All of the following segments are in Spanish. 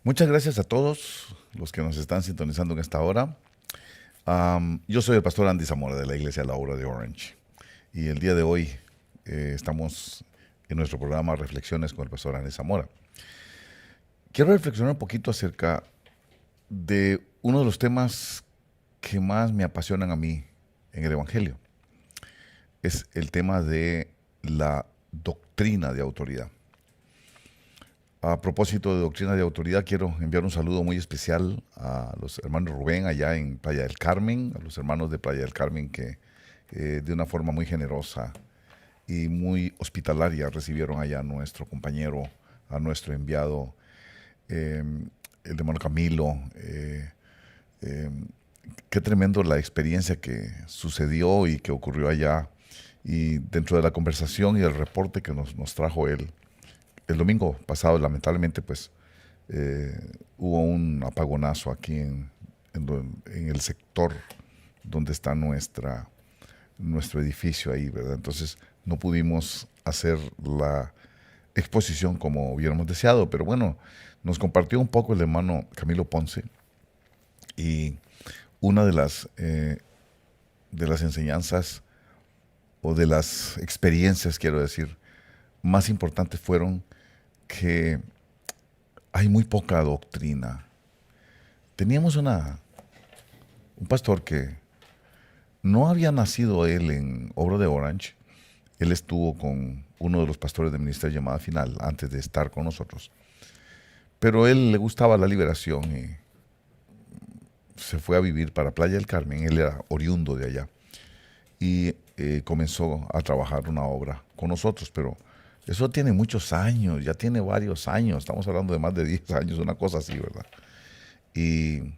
Muchas gracias a todos los que nos están sintonizando en esta hora. Yo soy el pastor Andy Zamora de la Iglesia La Obra de Orange. Y el día de hoy estamos en nuestro programa Reflexiones con el pastor Andy Zamora. Quiero reflexionar un poquito acerca de uno de los temas que más me apasionan a mí en el Evangelio. Es el tema de la doctrina de autoridad. A propósito de doctrina de autoridad, quiero enviar un saludo muy especial a los hermanos Rubén allá en Playa del Carmen, a los hermanos de Playa del Carmen que de una forma muy generosa y muy hospitalaria recibieron allá a nuestro compañero, a nuestro enviado, el hermano Camilo. Qué tremendo la experiencia que sucedió y que ocurrió allá. Y dentro de la conversación y el reporte que nos trajo él, el domingo pasado, lamentablemente, pues hubo un apagonazo aquí en el sector donde está nuestro edificio ahí, ¿verdad? Entonces no pudimos hacer la exposición como hubiéramos deseado, pero bueno, nos compartió un poco el hermano Camilo Ponce y una de las enseñanzas o de las experiencias, quiero decir, más importantes fueron que hay muy poca doctrina. Teníamos un pastor que no había nacido él en Obra de Orange. Él estuvo con uno de los pastores del Ministerio Llamada Final antes de estar con nosotros. Pero él le gustaba la liberación y se fue a vivir para Playa del Carmen. Él era oriundo de allá. Y comenzó a trabajar una obra con nosotros, pero eso tiene muchos años, ya tiene varios años, estamos hablando de más de 10 años, una cosa así, ¿verdad? Y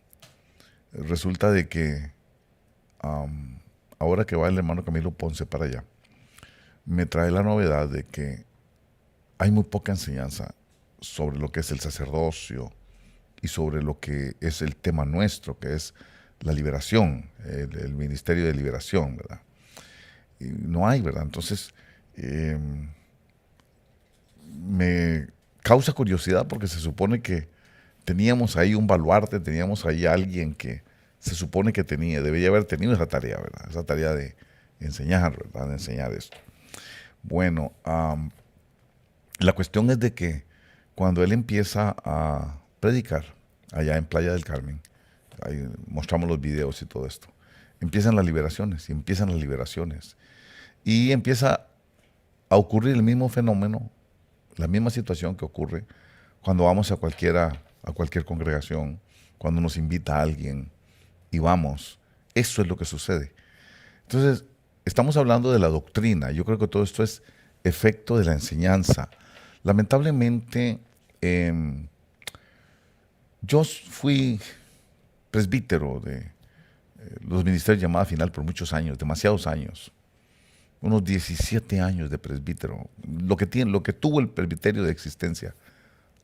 resulta de que ahora que va el hermano Camilo Ponce para allá, me trae la novedad de que hay muy poca enseñanza sobre lo que es el sacerdocio y sobre lo que es el tema nuestro, que es la liberación, el ministerio de liberación, ¿verdad? Y no hay, ¿verdad? Entonces, me causa curiosidad porque se supone que teníamos ahí un baluarte, teníamos ahí alguien que se supone que debería haber tenido esa tarea, ¿verdad? Esa tarea de enseñar, ¿verdad? De enseñar esto. Bueno, la cuestión es de que cuando él empieza a predicar allá en Playa del Carmen, ahí mostramos los videos y todo esto, empiezan las liberaciones y empiezan las liberaciones. Y empieza a ocurrir el mismo fenómeno, la misma situación que ocurre cuando vamos a cualquier congregación, cuando nos invita a alguien y vamos. Eso es lo que sucede. Entonces, estamos hablando de la doctrina. Yo creo que todo esto es efecto de la enseñanza. Lamentablemente, yo fui presbítero de los ministerios Llamada Final por muchos años, demasiados años. Unos 17 años de presbítero, lo que tuvo el presbiterio de existencia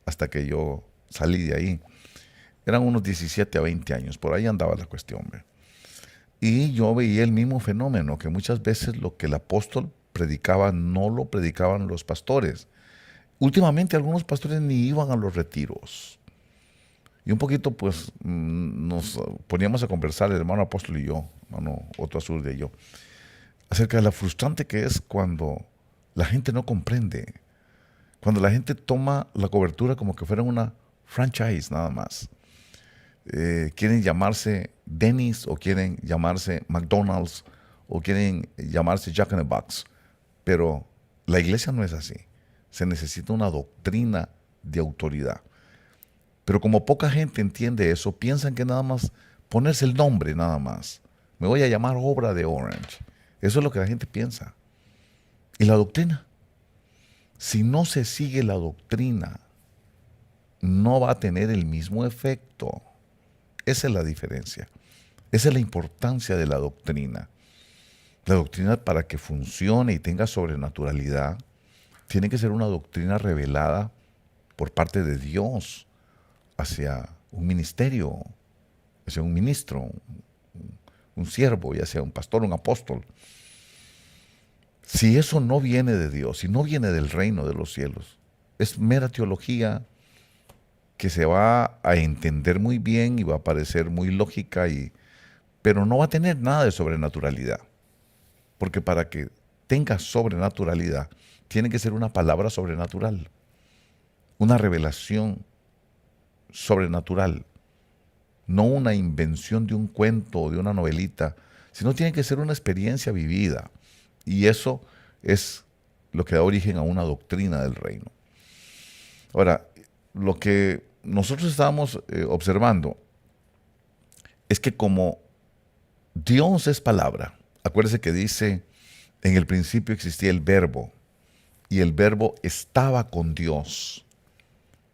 hasta que yo salí de ahí, eran unos 17 a 20 años, por ahí andaba la cuestión. ¿Ve? Y yo veía el mismo fenómeno, que muchas veces lo que el apóstol predicaba no lo predicaban los pastores. Últimamente algunos pastores ni iban a los retiros. Y un poquito pues nos poníamos a conversar el hermano apóstol y yo, hermano Otto Azur y yo, acerca de lo frustrante que es cuando la gente no comprende, cuando la gente toma la cobertura como que fuera una franchise nada más. Quieren llamarse Denny's o quieren llamarse McDonald's o quieren llamarse Jack in the Box, pero la iglesia no es así. Se necesita una doctrina de autoridad. Pero como poca gente entiende eso, piensan que nada más ponerse el nombre nada más. Me voy a llamar Obra de Orange. Eso es lo que la gente piensa. ¿Y la doctrina? Si no se sigue la doctrina, no va a tener el mismo efecto. Esa es la diferencia. Esa es la importancia de la doctrina. La doctrina, para que funcione y tenga sobrenaturalidad, tiene que ser una doctrina revelada por parte de Dios hacia un ministerio, hacia un ministro, un siervo, ya sea un pastor, un apóstol. Si eso no viene de Dios, si no viene del reino de los cielos, es mera teología que se va a entender muy bien y va a parecer muy lógica, pero no va a tener nada de sobrenaturalidad. Porque para que tenga sobrenaturalidad, tiene que ser una palabra sobrenatural, una revelación sobrenatural, no una invención de un cuento o de una novelita, sino tiene que ser una experiencia vivida. Y eso es lo que da origen a una doctrina del reino. Ahora, lo que nosotros estábamos observando es que como Dios es palabra, acuérdese que dice, en el principio existía el verbo, y el verbo estaba con Dios,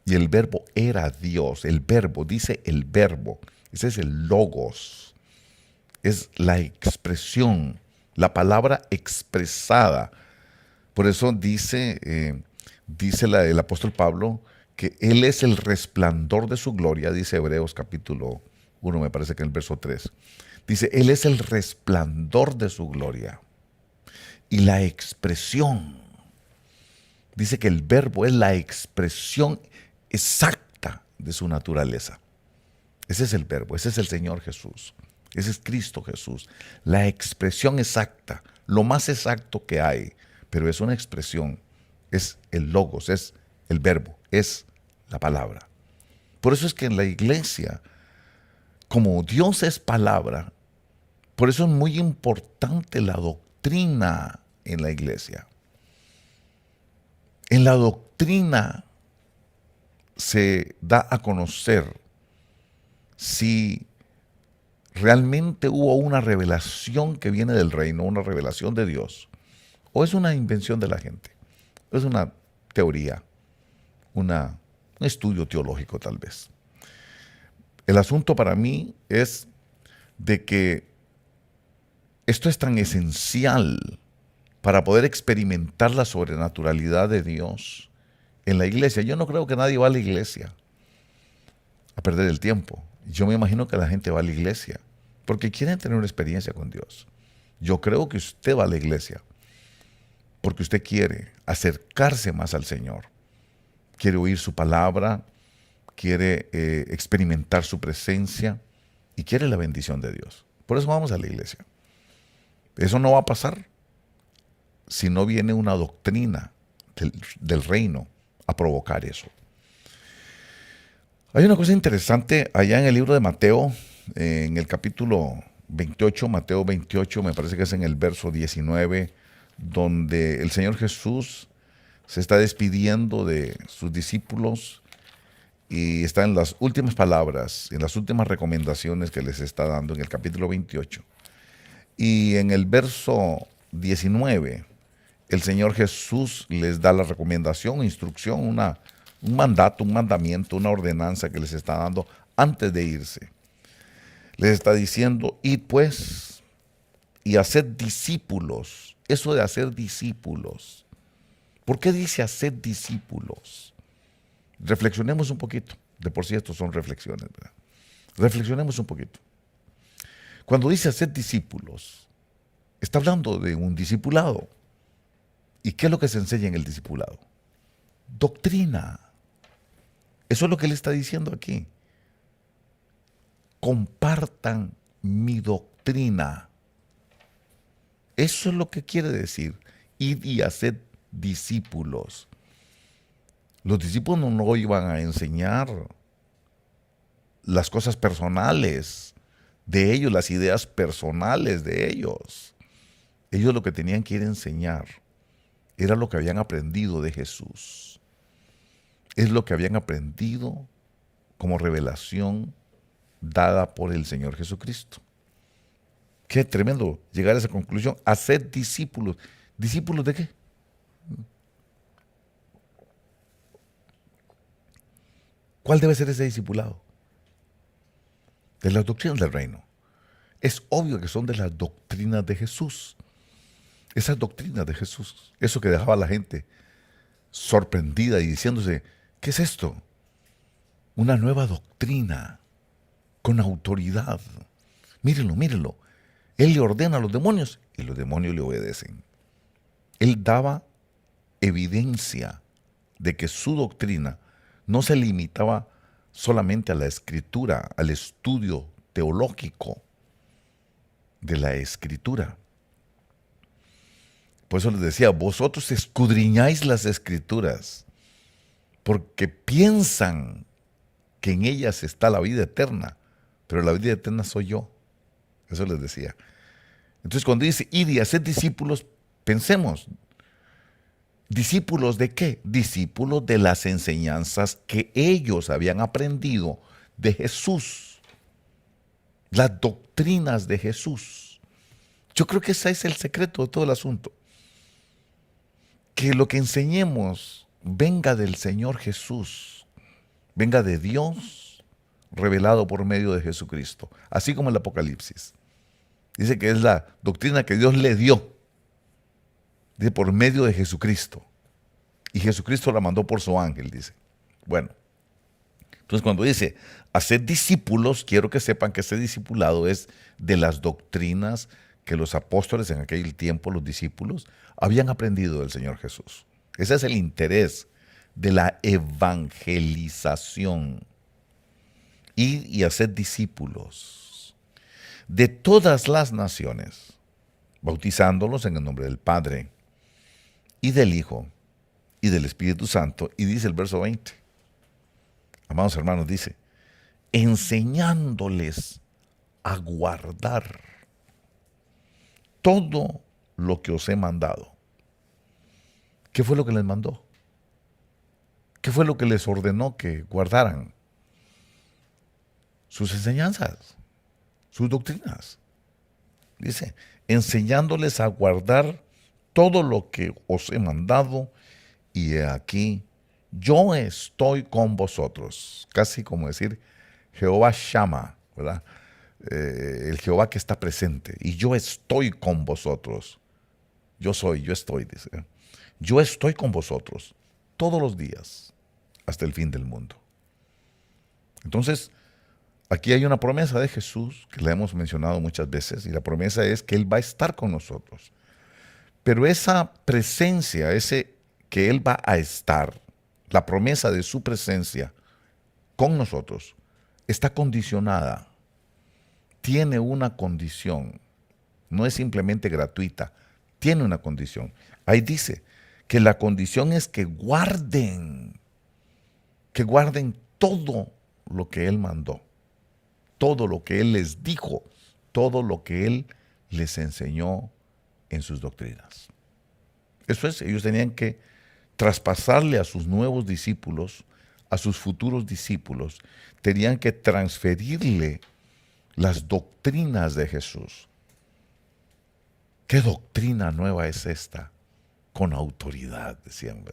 y el verbo era Dios. El verbo, dice el verbo, ese es el logos, es la expresión, la palabra expresada. Por eso dice el apóstol Pablo que Él es el resplandor de su gloria, dice Hebreos capítulo 1, me parece que en el verso 3. Dice, Él es el resplandor de su gloria y la expresión. Dice que el verbo es la expresión exacta de su naturaleza. Ese es el verbo, ese es el Señor Jesús, ese es Cristo Jesús. La expresión exacta, lo más exacto que hay, pero es una expresión, es el logos, es el verbo, es la palabra. Por eso es que en la iglesia, como Dios es palabra, por eso es muy importante la doctrina en la iglesia. En la doctrina se da a conocer si realmente hubo una revelación que viene del reino, una revelación de Dios, o es una invención de la gente, es una teoría, un estudio teológico tal vez. El asunto para mí es de que esto es tan esencial para poder experimentar la sobrenaturalidad de Dios en la iglesia. Yo no creo que nadie va a la iglesia a perder el tiempo. Yo me imagino que la gente va a la iglesia porque quieren tener una experiencia con Dios. Yo creo que usted va a la iglesia porque usted quiere acercarse más al Señor, quiere oír su palabra, quiere experimentar su presencia y quiere la bendición de Dios. Por eso vamos a la iglesia. Eso no va a pasar si no viene una doctrina del reino a provocar eso. Hay una cosa interesante allá en el libro de Mateo, en el capítulo 28, Mateo 28, me parece que es en el verso 19, donde el Señor Jesús se está despidiendo de sus discípulos y está en las últimas palabras, en las últimas recomendaciones que les está dando en el capítulo 28. Y en el verso 19, el Señor Jesús les da la recomendación, instrucción, un mandato, un mandamiento, una ordenanza que les está dando antes de irse. Les está diciendo, id pues y haced discípulos. Eso de hacer discípulos. ¿Por qué dice hacer discípulos? Reflexionemos un poquito. De por sí estos son reflexiones, ¿verdad? Reflexionemos un poquito. Cuando dice hacer discípulos, está hablando de un discipulado. ¿Y qué es lo que se enseña en el discipulado? Doctrina. Eso es lo que él está diciendo aquí. Compartan mi doctrina. Eso es lo que quiere decir. Id y haced discípulos. Los discípulos no iban a enseñar las cosas personales de ellos, las ideas personales de ellos. Ellos lo que tenían que ir a enseñar era lo que habían aprendido de Jesús. Es lo que habían aprendido como revelación dada por el Señor Jesucristo. Qué tremendo llegar a esa conclusión. Hacer discípulos. ¿Discípulos de qué? ¿Cuál debe ser ese discipulado? De las doctrinas del reino. Es obvio que son de las doctrinas de Jesús. Esas doctrinas de Jesús. Eso que dejaba a la gente sorprendida y diciéndose, ¿qué es esto? Una nueva doctrina con autoridad. Mírenlo, mírenlo. Él le ordena a los demonios y los demonios le obedecen. Él daba evidencia de que su doctrina no se limitaba solamente a la escritura, al estudio teológico de la escritura. Por eso les decía, vosotros escudriñáis las escrituras, porque piensan que en ellas está la vida eterna, pero la vida eterna soy yo. Eso les decía. Entonces cuando dice, id y haced discípulos, pensemos, ¿discípulos de qué? Discípulos de las enseñanzas que ellos habían aprendido de Jesús, las doctrinas de Jesús. Yo creo que ese es el secreto de todo el asunto. Que lo que enseñemos venga del Señor Jesús, venga de Dios revelado por medio de Jesucristo, así como el Apocalipsis. Dice que es la doctrina que Dios le dio, dice, por medio de Jesucristo. Y Jesucristo la mandó por su ángel, dice. Bueno, entonces cuando dice, hacer discípulos, quiero que sepan que ese discipulado es de las doctrinas que los apóstoles en aquel tiempo, los discípulos, habían aprendido del Señor Jesús. Ese es el interés de la evangelización. Ir y hacer discípulos de todas las naciones, bautizándolos en el nombre del Padre y del Hijo y del Espíritu Santo. Y dice el verso 20, amados hermanos, dice, enseñándoles a guardar todo lo que os he mandado. ¿Qué fue lo que les mandó? ¿Qué fue lo que les ordenó que guardaran? Sus enseñanzas, sus doctrinas. Dice, enseñándoles a guardar todo lo que os he mandado, y he aquí, yo estoy con vosotros. Casi como decir, Jehová llama, ¿verdad? El Jehová que está presente, y yo estoy con vosotros. Yo estoy, dice. Yo estoy con vosotros todos los días hasta el fin del mundo. Entonces, aquí hay una promesa de Jesús que la hemos mencionado muchas veces, y la promesa es que Él va a estar con nosotros. Pero esa presencia, ese que Él va a estar, la promesa de su presencia con nosotros, está condicionada. Tiene una condición, no es simplemente gratuita, tiene una condición. Ahí dice que la condición es que guarden todo lo que Él mandó, todo lo que Él les dijo, todo lo que Él les enseñó en sus doctrinas. Eso es, ellos tenían que traspasarle a sus nuevos discípulos, a sus futuros discípulos, tenían que transferirle las doctrinas de Jesús. ¿Qué doctrina nueva es esta? Con autoridad, decían.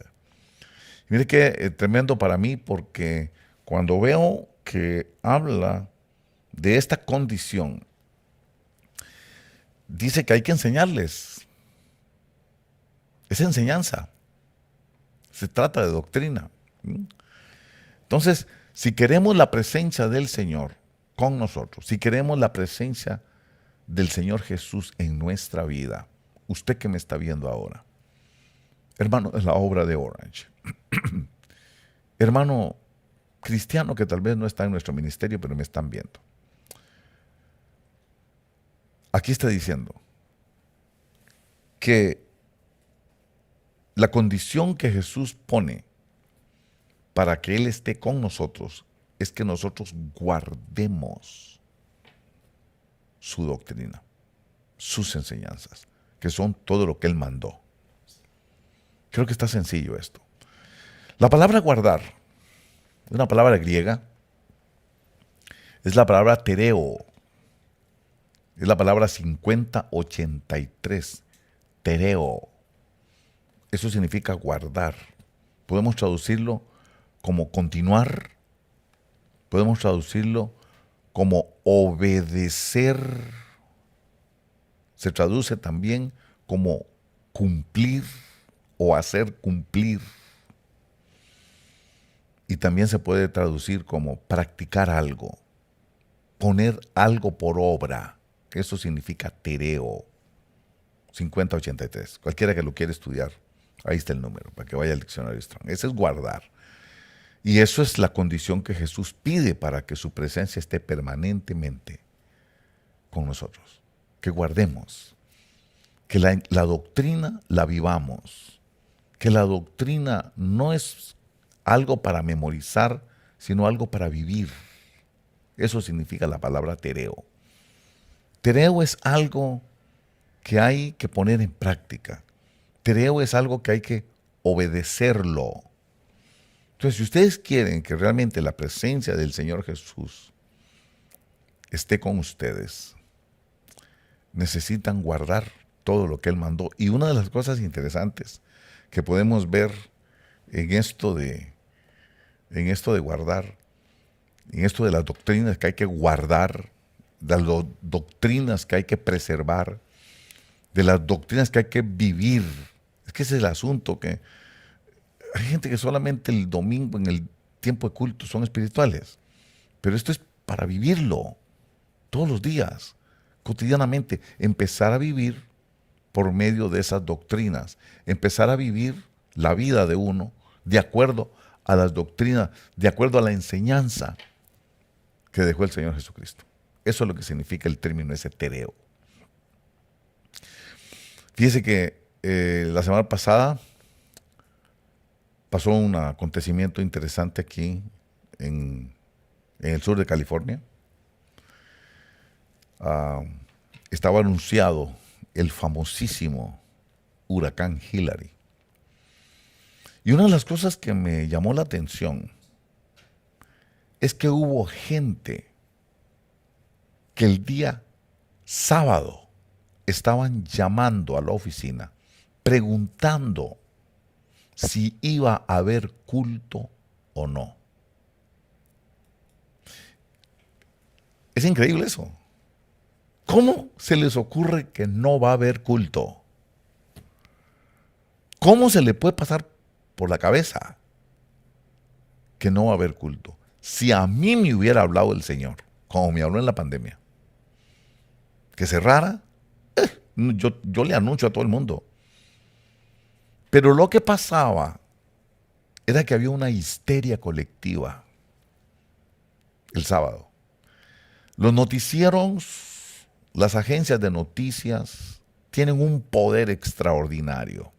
Mire qué tremendo para mí, porque cuando veo que habla de esta condición, dice que hay que enseñarles. Es enseñanza. Se trata de doctrina. Entonces, si queremos la presencia del Señor con nosotros, si queremos la presencia del Señor Jesús en nuestra vida, usted que me está viendo ahora, hermano, es la obra de Orange. Hermano cristiano que tal vez no está en nuestro ministerio, pero me están viendo. Aquí está diciendo que la condición que Jesús pone para que Él esté con nosotros es que nosotros guardemos su doctrina, sus enseñanzas, que son todo lo que Él mandó. Creo que está sencillo esto. La palabra guardar es una palabra griega, es la palabra tereo, es la palabra 5083, tereo. Eso significa guardar. Podemos traducirlo como continuar, podemos traducirlo como obedecer, se traduce también como cumplir o hacer cumplir, y también se puede traducir como practicar algo, poner algo por obra. Eso significa tereo, 5083. Cualquiera que lo quiera estudiar, ahí está el número, para que vaya al diccionario Strong. Ese es guardar. Y eso es la condición que Jesús pide para que su presencia esté permanentemente con nosotros. Que guardemos, que la doctrina la vivamos, que la doctrina no es algo para memorizar, sino algo para vivir. Eso significa la palabra tereo. Tereo es algo que hay que poner en práctica. Tereo es algo que hay que obedecerlo. Entonces, si ustedes quieren que realmente la presencia del Señor Jesús esté con ustedes, necesitan guardar todo lo que Él mandó. Y una de las cosas interesantes que podemos ver en esto de guardar, en esto de las doctrinas que hay que guardar, de las doctrinas que hay que preservar, de las doctrinas que hay que vivir. Es que ese es el asunto, que hay gente que solamente el domingo en el tiempo de culto son espirituales, pero esto es para vivirlo todos los días, cotidianamente, empezar a vivir por medio de esas doctrinas, empezar a vivir la vida de uno de acuerdo a las doctrinas, de acuerdo a la enseñanza que dejó el Señor Jesucristo. Eso es lo que significa el término ese tereo. Fíjese que la semana pasada pasó un acontecimiento interesante aquí en el sur de California. Estaba anunciado el famosísimo huracán Hillary. Y una de las cosas que me llamó la atención es que hubo gente que el día sábado estaban llamando a la oficina preguntando si iba a haber culto o no. Es increíble eso. ¿Cómo se les ocurre que no va a haber culto? ¿Cómo se le puede pasar por la cabeza que no va a haber culto? Si a mí me hubiera hablado el Señor, como me habló en la pandemia, que cerrara, yo le anuncio a todo el mundo. Pero lo que pasaba era que había una histeria colectiva el sábado. Los noticieros, las agencias de noticias, tienen un poder extraordinario.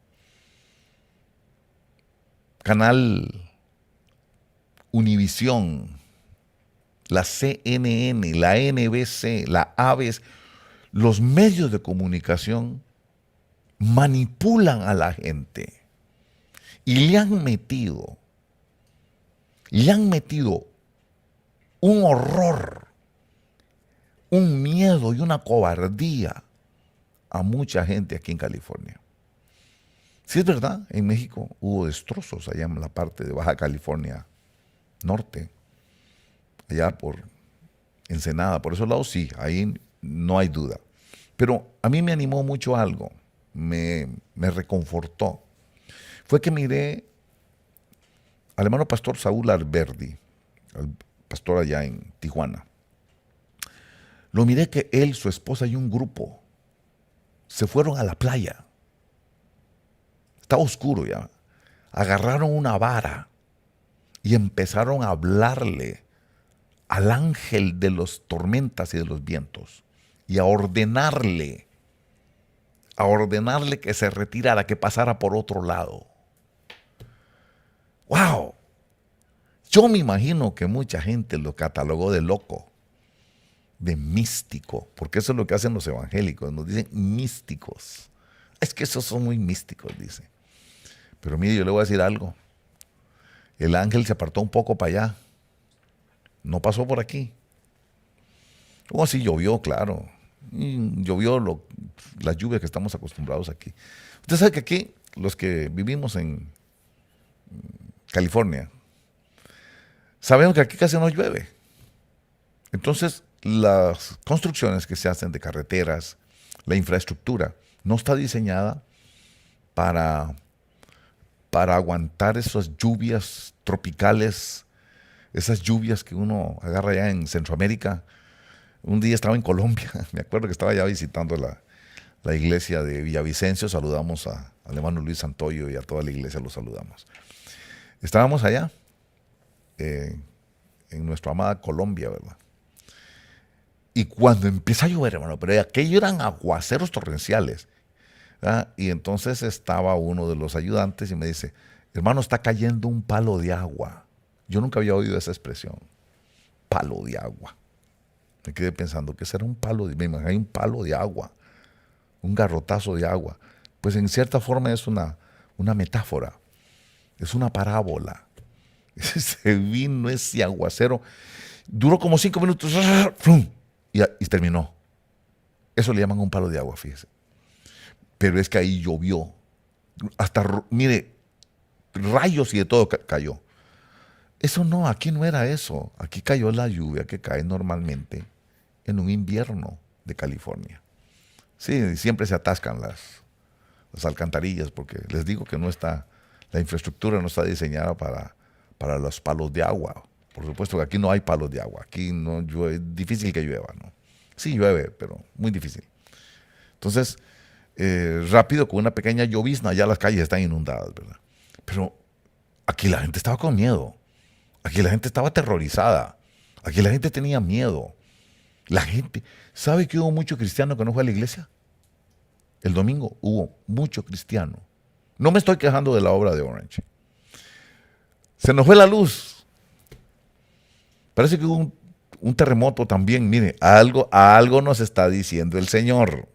Canal Univisión, la CNN, la NBC, la ABC, los medios de comunicación manipulan a la gente y le han metido un horror, un miedo y una cobardía a mucha gente aquí en California. Sí, es verdad, en México hubo destrozos allá en la parte de Baja California Norte, allá por Ensenada, por esos lados sí, ahí no hay duda. Pero a mí me animó mucho algo, me reconfortó. Fue que miré al hermano pastor Saúl Alberdi, al pastor allá en Tijuana. Lo miré que él, su esposa y un grupo se fueron a la playa. Estaba oscuro ya. Agarraron una vara y empezaron a hablarle al ángel de las tormentas y de los vientos y a ordenarle que se retirara, que pasara por otro lado. ¡Wow! Yo me imagino que mucha gente lo catalogó de loco, de místico, porque eso es lo que hacen los evangélicos, nos dicen místicos. Es que esos son muy místicos, dice. Pero mire, yo le voy a decir algo. El ángel se apartó un poco para allá. No pasó por aquí. O así llovió, claro. Llovió las lluvias que estamos acostumbrados aquí. Usted sabe que aquí, los que vivimos en California, sabemos que aquí casi no llueve. Entonces, las construcciones que se hacen de carreteras, la infraestructura, no está diseñada para aguantar esas lluvias tropicales, esas lluvias que uno agarra allá en Centroamérica. Un día estaba en Colombia, me acuerdo que estaba ya visitando la iglesia de Villavicencio, saludamos al hermano Luis Santoyo y a toda la iglesia los saludamos. Estábamos allá eh, en nuestra amada Colombia, ¿verdad? Y cuando empieza a llover, hermano, pero aquello eran aguaceros torrenciales, ¿verdad? Y entonces estaba uno de los ayudantes y me dice, hermano, está cayendo un palo de agua. Yo nunca había oído esa expresión, palo de agua. Me quedé pensando, ¿qué será un palo de agua? Me imaginé un palo de agua, un garrotazo de agua. Pues en cierta forma es una metáfora, es una parábola. Se vino ese aguacero, duró como 5 minutos y terminó. Eso le llaman un palo de agua, fíjese. Pero es que ahí llovió. Hasta, mire, rayos y de todo cayó. Eso no, aquí no era eso. Aquí cayó la lluvia que cae normalmente en un invierno de California. Sí, siempre se atascan las alcantarillas porque les digo que no está, la infraestructura no está diseñada para los palos de agua. Por supuesto que aquí no hay palos de agua. Aquí no llueve, es difícil que llueva, ¿no? Sí llueve, pero muy difícil. Entonces, rápido, con una pequeña llovizna, ya las calles están inundadas, ¿verdad? Pero aquí la gente estaba con miedo. Aquí la gente estaba aterrorizada. Aquí la gente tenía miedo. La gente, ¿sabe que hubo mucho cristiano que no fue a la iglesia? El domingo hubo mucho cristiano. No me estoy quejando de la obra de Orange. Se nos fue la luz. Parece que hubo un terremoto también. Mire, algo nos está diciendo el Señor.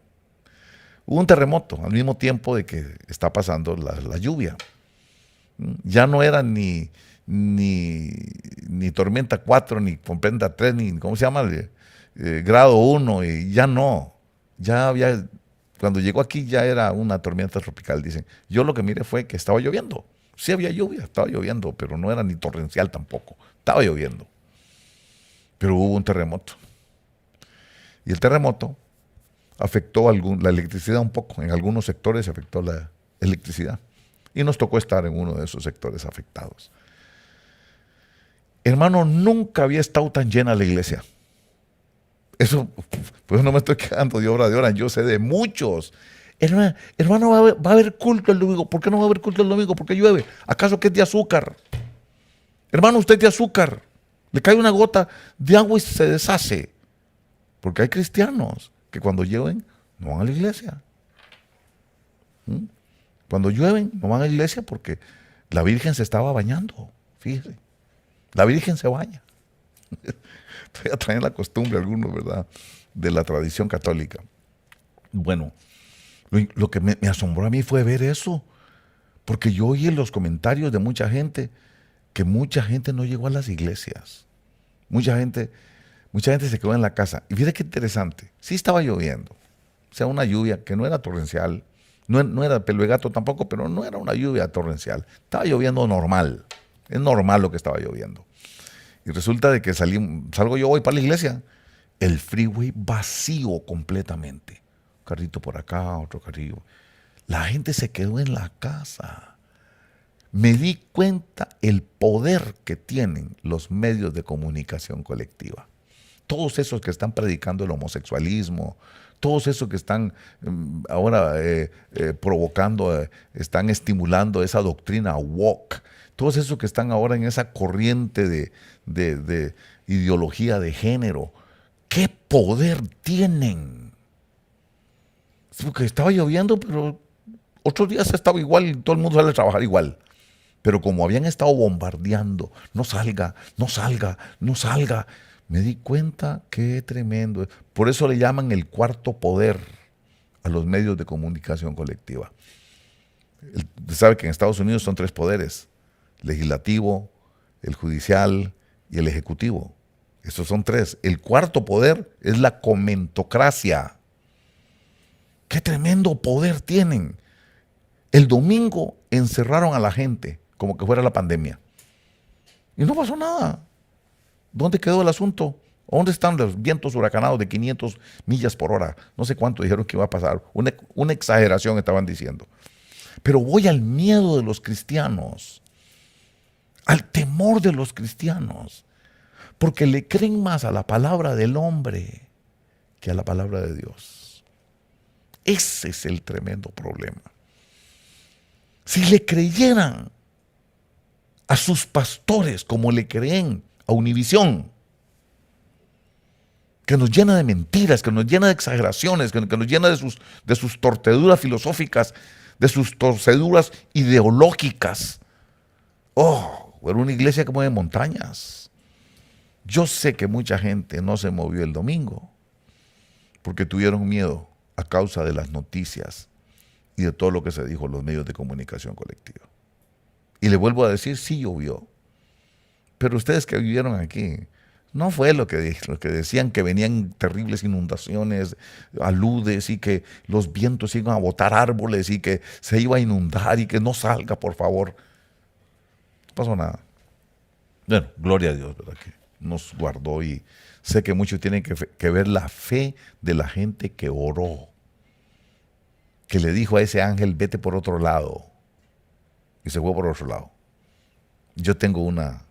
Hubo un terremoto al mismo tiempo de que está pasando la lluvia. Ya no era ni tormenta 4, ni tormenta 3, ni, ¿cómo se llama? Grado 1, y ya no. Ya había, cuando llegó aquí ya era una tormenta tropical, dicen. Yo lo que miré fue que estaba lloviendo. Sí había lluvia, estaba lloviendo, pero no era ni torrencial tampoco. Estaba lloviendo. Pero hubo un terremoto. Y el terremoto afectó la electricidad un poco. En algunos sectores afectó la electricidad. Y nos tocó estar en uno de esos sectores afectados. Hermano, nunca había estado tan llena la iglesia. Eso, pues no me estoy quedando de obra de hora, yo sé de muchos. Hermano, va a haber culto el domingo. ¿Por qué no va a haber culto el domingo? ¿Por qué llueve? ¿Acaso que es de azúcar? Hermano, usted es de azúcar. Le cae una gota de agua y se deshace. Porque hay cristianos que cuando llueven no van a la iglesia. Cuando llueven no van a la iglesia porque la Virgen se estaba bañando. Fíjese, la Virgen se baña. Todavía traen la costumbre algunos, ¿verdad? De la tradición católica. Bueno, lo que me asombró a mí fue ver eso. Porque yo oí en los comentarios de mucha gente que mucha gente no llegó a las iglesias. Mucha gente se quedó en la casa. Y fíjate qué interesante. Sí estaba lloviendo. O sea, una lluvia que no era torrencial. No era pelo de gato tampoco, pero no era una lluvia torrencial. Estaba lloviendo normal. Es normal lo que estaba lloviendo. Y resulta de que salgo yo, voy para la iglesia. El freeway vacío completamente. Un carrito por acá, otro carrillo. La gente se quedó en la casa. Me di cuenta el poder que tienen los medios de comunicación colectiva. Todos esos que están predicando el homosexualismo, todos esos que están ahora provocando, están estimulando esa doctrina woke, todos esos que están ahora en esa corriente de ideología de género, ¿qué poder tienen? Porque estaba lloviendo, pero otros días estaba igual y todo el mundo sale a trabajar igual. Pero como habían estado bombardeando, no salga, no salga, no salga, me di cuenta qué tremendo. Por eso le llaman el cuarto poder a los medios de comunicación colectiva. Usted sabe que en Estados Unidos son 3 poderes: legislativo, el judicial y el ejecutivo. Estos son 3. El cuarto poder es la comentocracia. ¡Qué tremendo poder tienen! El domingo encerraron a la gente como que fuera la pandemia. Y no pasó nada. ¿Dónde quedó el asunto? ¿Dónde están los vientos huracanados de 500 millas por hora? No sé cuánto dijeron que iba a pasar. Una exageración estaban diciendo. Pero voy al miedo de los cristianos, al temor de los cristianos, porque le creen más a la palabra del hombre que a la palabra de Dios. Ese es el tremendo problema. Si le creyeran a sus pastores como le creen a Univisión, que nos llena de mentiras, que nos llena de exageraciones, que nos llena de sus torceduras filosóficas, de sus torceduras ideológicas. Oh, era una iglesia como de montañas. Yo sé que mucha gente no se movió el domingo porque tuvieron miedo a causa de las noticias y de todo lo que se dijo en los medios de comunicación colectiva. Y le vuelvo a decir, sí llovió. Pero ustedes que vivieron aquí, no fue lo que decían, que venían terribles inundaciones, aludes, y que los vientos iban a botar árboles y que se iba a inundar y que no salga, por favor. No pasó nada. Bueno, gloria a Dios, ¿verdad? Que nos guardó, y sé que muchos tienen que ver la fe de la gente que oró, que le dijo a ese ángel, vete por otro lado, y se fue por otro lado. Yo tengo una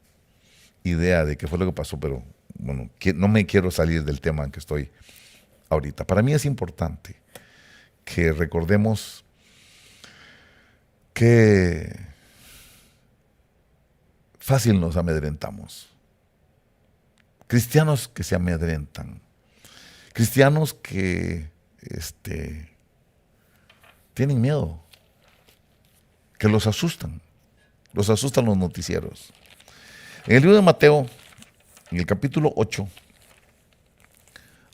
idea de qué fue lo que pasó, pero bueno, no me quiero salir del tema en que estoy ahorita. Para mí es importante que recordemos que fácil nos amedrentamos. Cristianos que se amedrentan. Cristianos que tienen miedo, que los asustan los noticieros. En el libro de Mateo, en el capítulo 8,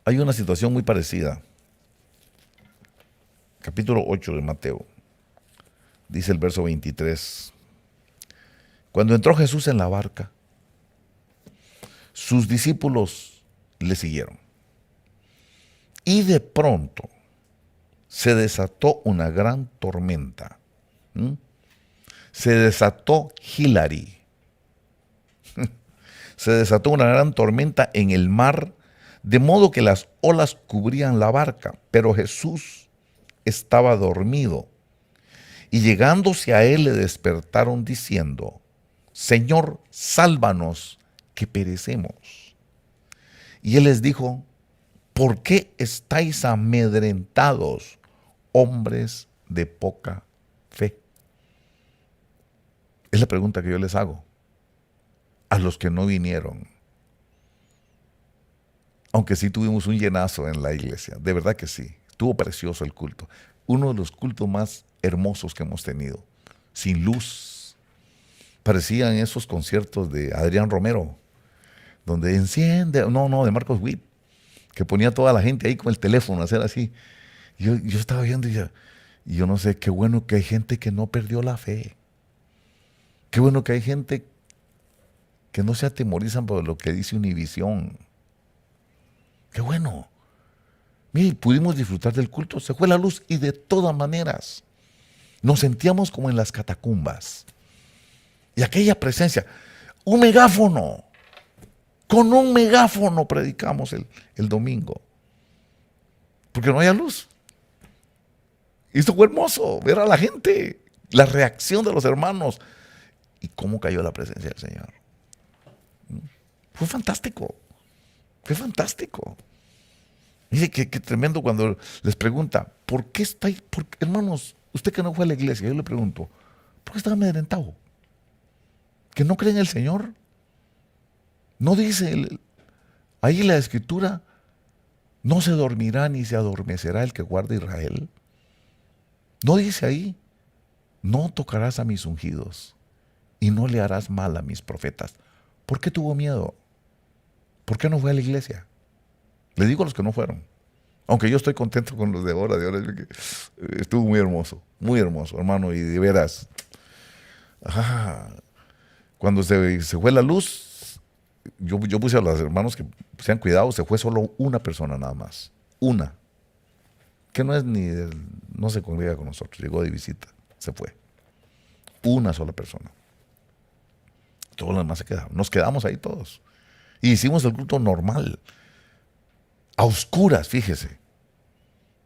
hay una situación muy parecida. Capítulo 8 de Mateo, dice el verso 23. Cuando entró Jesús en la barca, sus discípulos le siguieron. Y de pronto se desató una gran tormenta. Se desató Hilary. Se desató una gran tormenta en el mar, de modo que las olas cubrían la barca, pero Jesús estaba dormido. Y llegándose a él le despertaron diciendo, Señor, sálvanos, que perecemos. Y él les dijo, ¿por qué estáis amedrentados, hombres de poca fe? Es la pregunta que yo les hago a los que no vinieron. Aunque sí tuvimos un llenazo en la iglesia, de verdad que sí, estuvo precioso el culto. Uno de los cultos más hermosos que hemos tenido, sin luz. Parecían esos conciertos de Adrián Romero, donde enciende, de Marcos Witt, que ponía a toda la gente ahí con el teléfono a hacer así. Yo estaba viendo y yo no sé, qué bueno que hay gente que no perdió la fe. Qué bueno que hay gente que no se atemorizan por lo que dice Univisión. Qué bueno. Mire, pudimos disfrutar del culto, se fue la luz y de todas maneras nos sentíamos como en las catacumbas. Y aquella presencia, un megáfono, con un megáfono predicamos el domingo. Porque no había luz. Y esto fue hermoso, ver a la gente, la reacción de los hermanos y cómo cayó la presencia del Señor. Fue fantástico, fue fantástico. Dice que tremendo cuando les pregunta, ¿por qué estáis, hermanos, usted que no fue a la iglesia? Yo le pregunto, ¿por qué está amedrentado? ¿Que no cree en el Señor? No dice ahí la escritura, no se dormirá ni se adormecerá el que guarda Israel. No dice ahí, no tocarás a mis ungidos y no le harás mal a mis profetas. ¿Por qué tuvo miedo? ¿Por qué no fue a la iglesia? Le digo a los que no fueron. Aunque yo estoy contento con los de ahora, estuvo muy hermoso, hermano, y de veras. Cuando se fue la luz, yo puse a los hermanos que sean cuidado, se fue solo una persona nada más. Una. Que no se congrega con nosotros, llegó de visita, se fue. Una sola persona. Todos los demás se quedaron. Nos quedamos ahí todos. Y hicimos el culto normal. A oscuras, fíjese.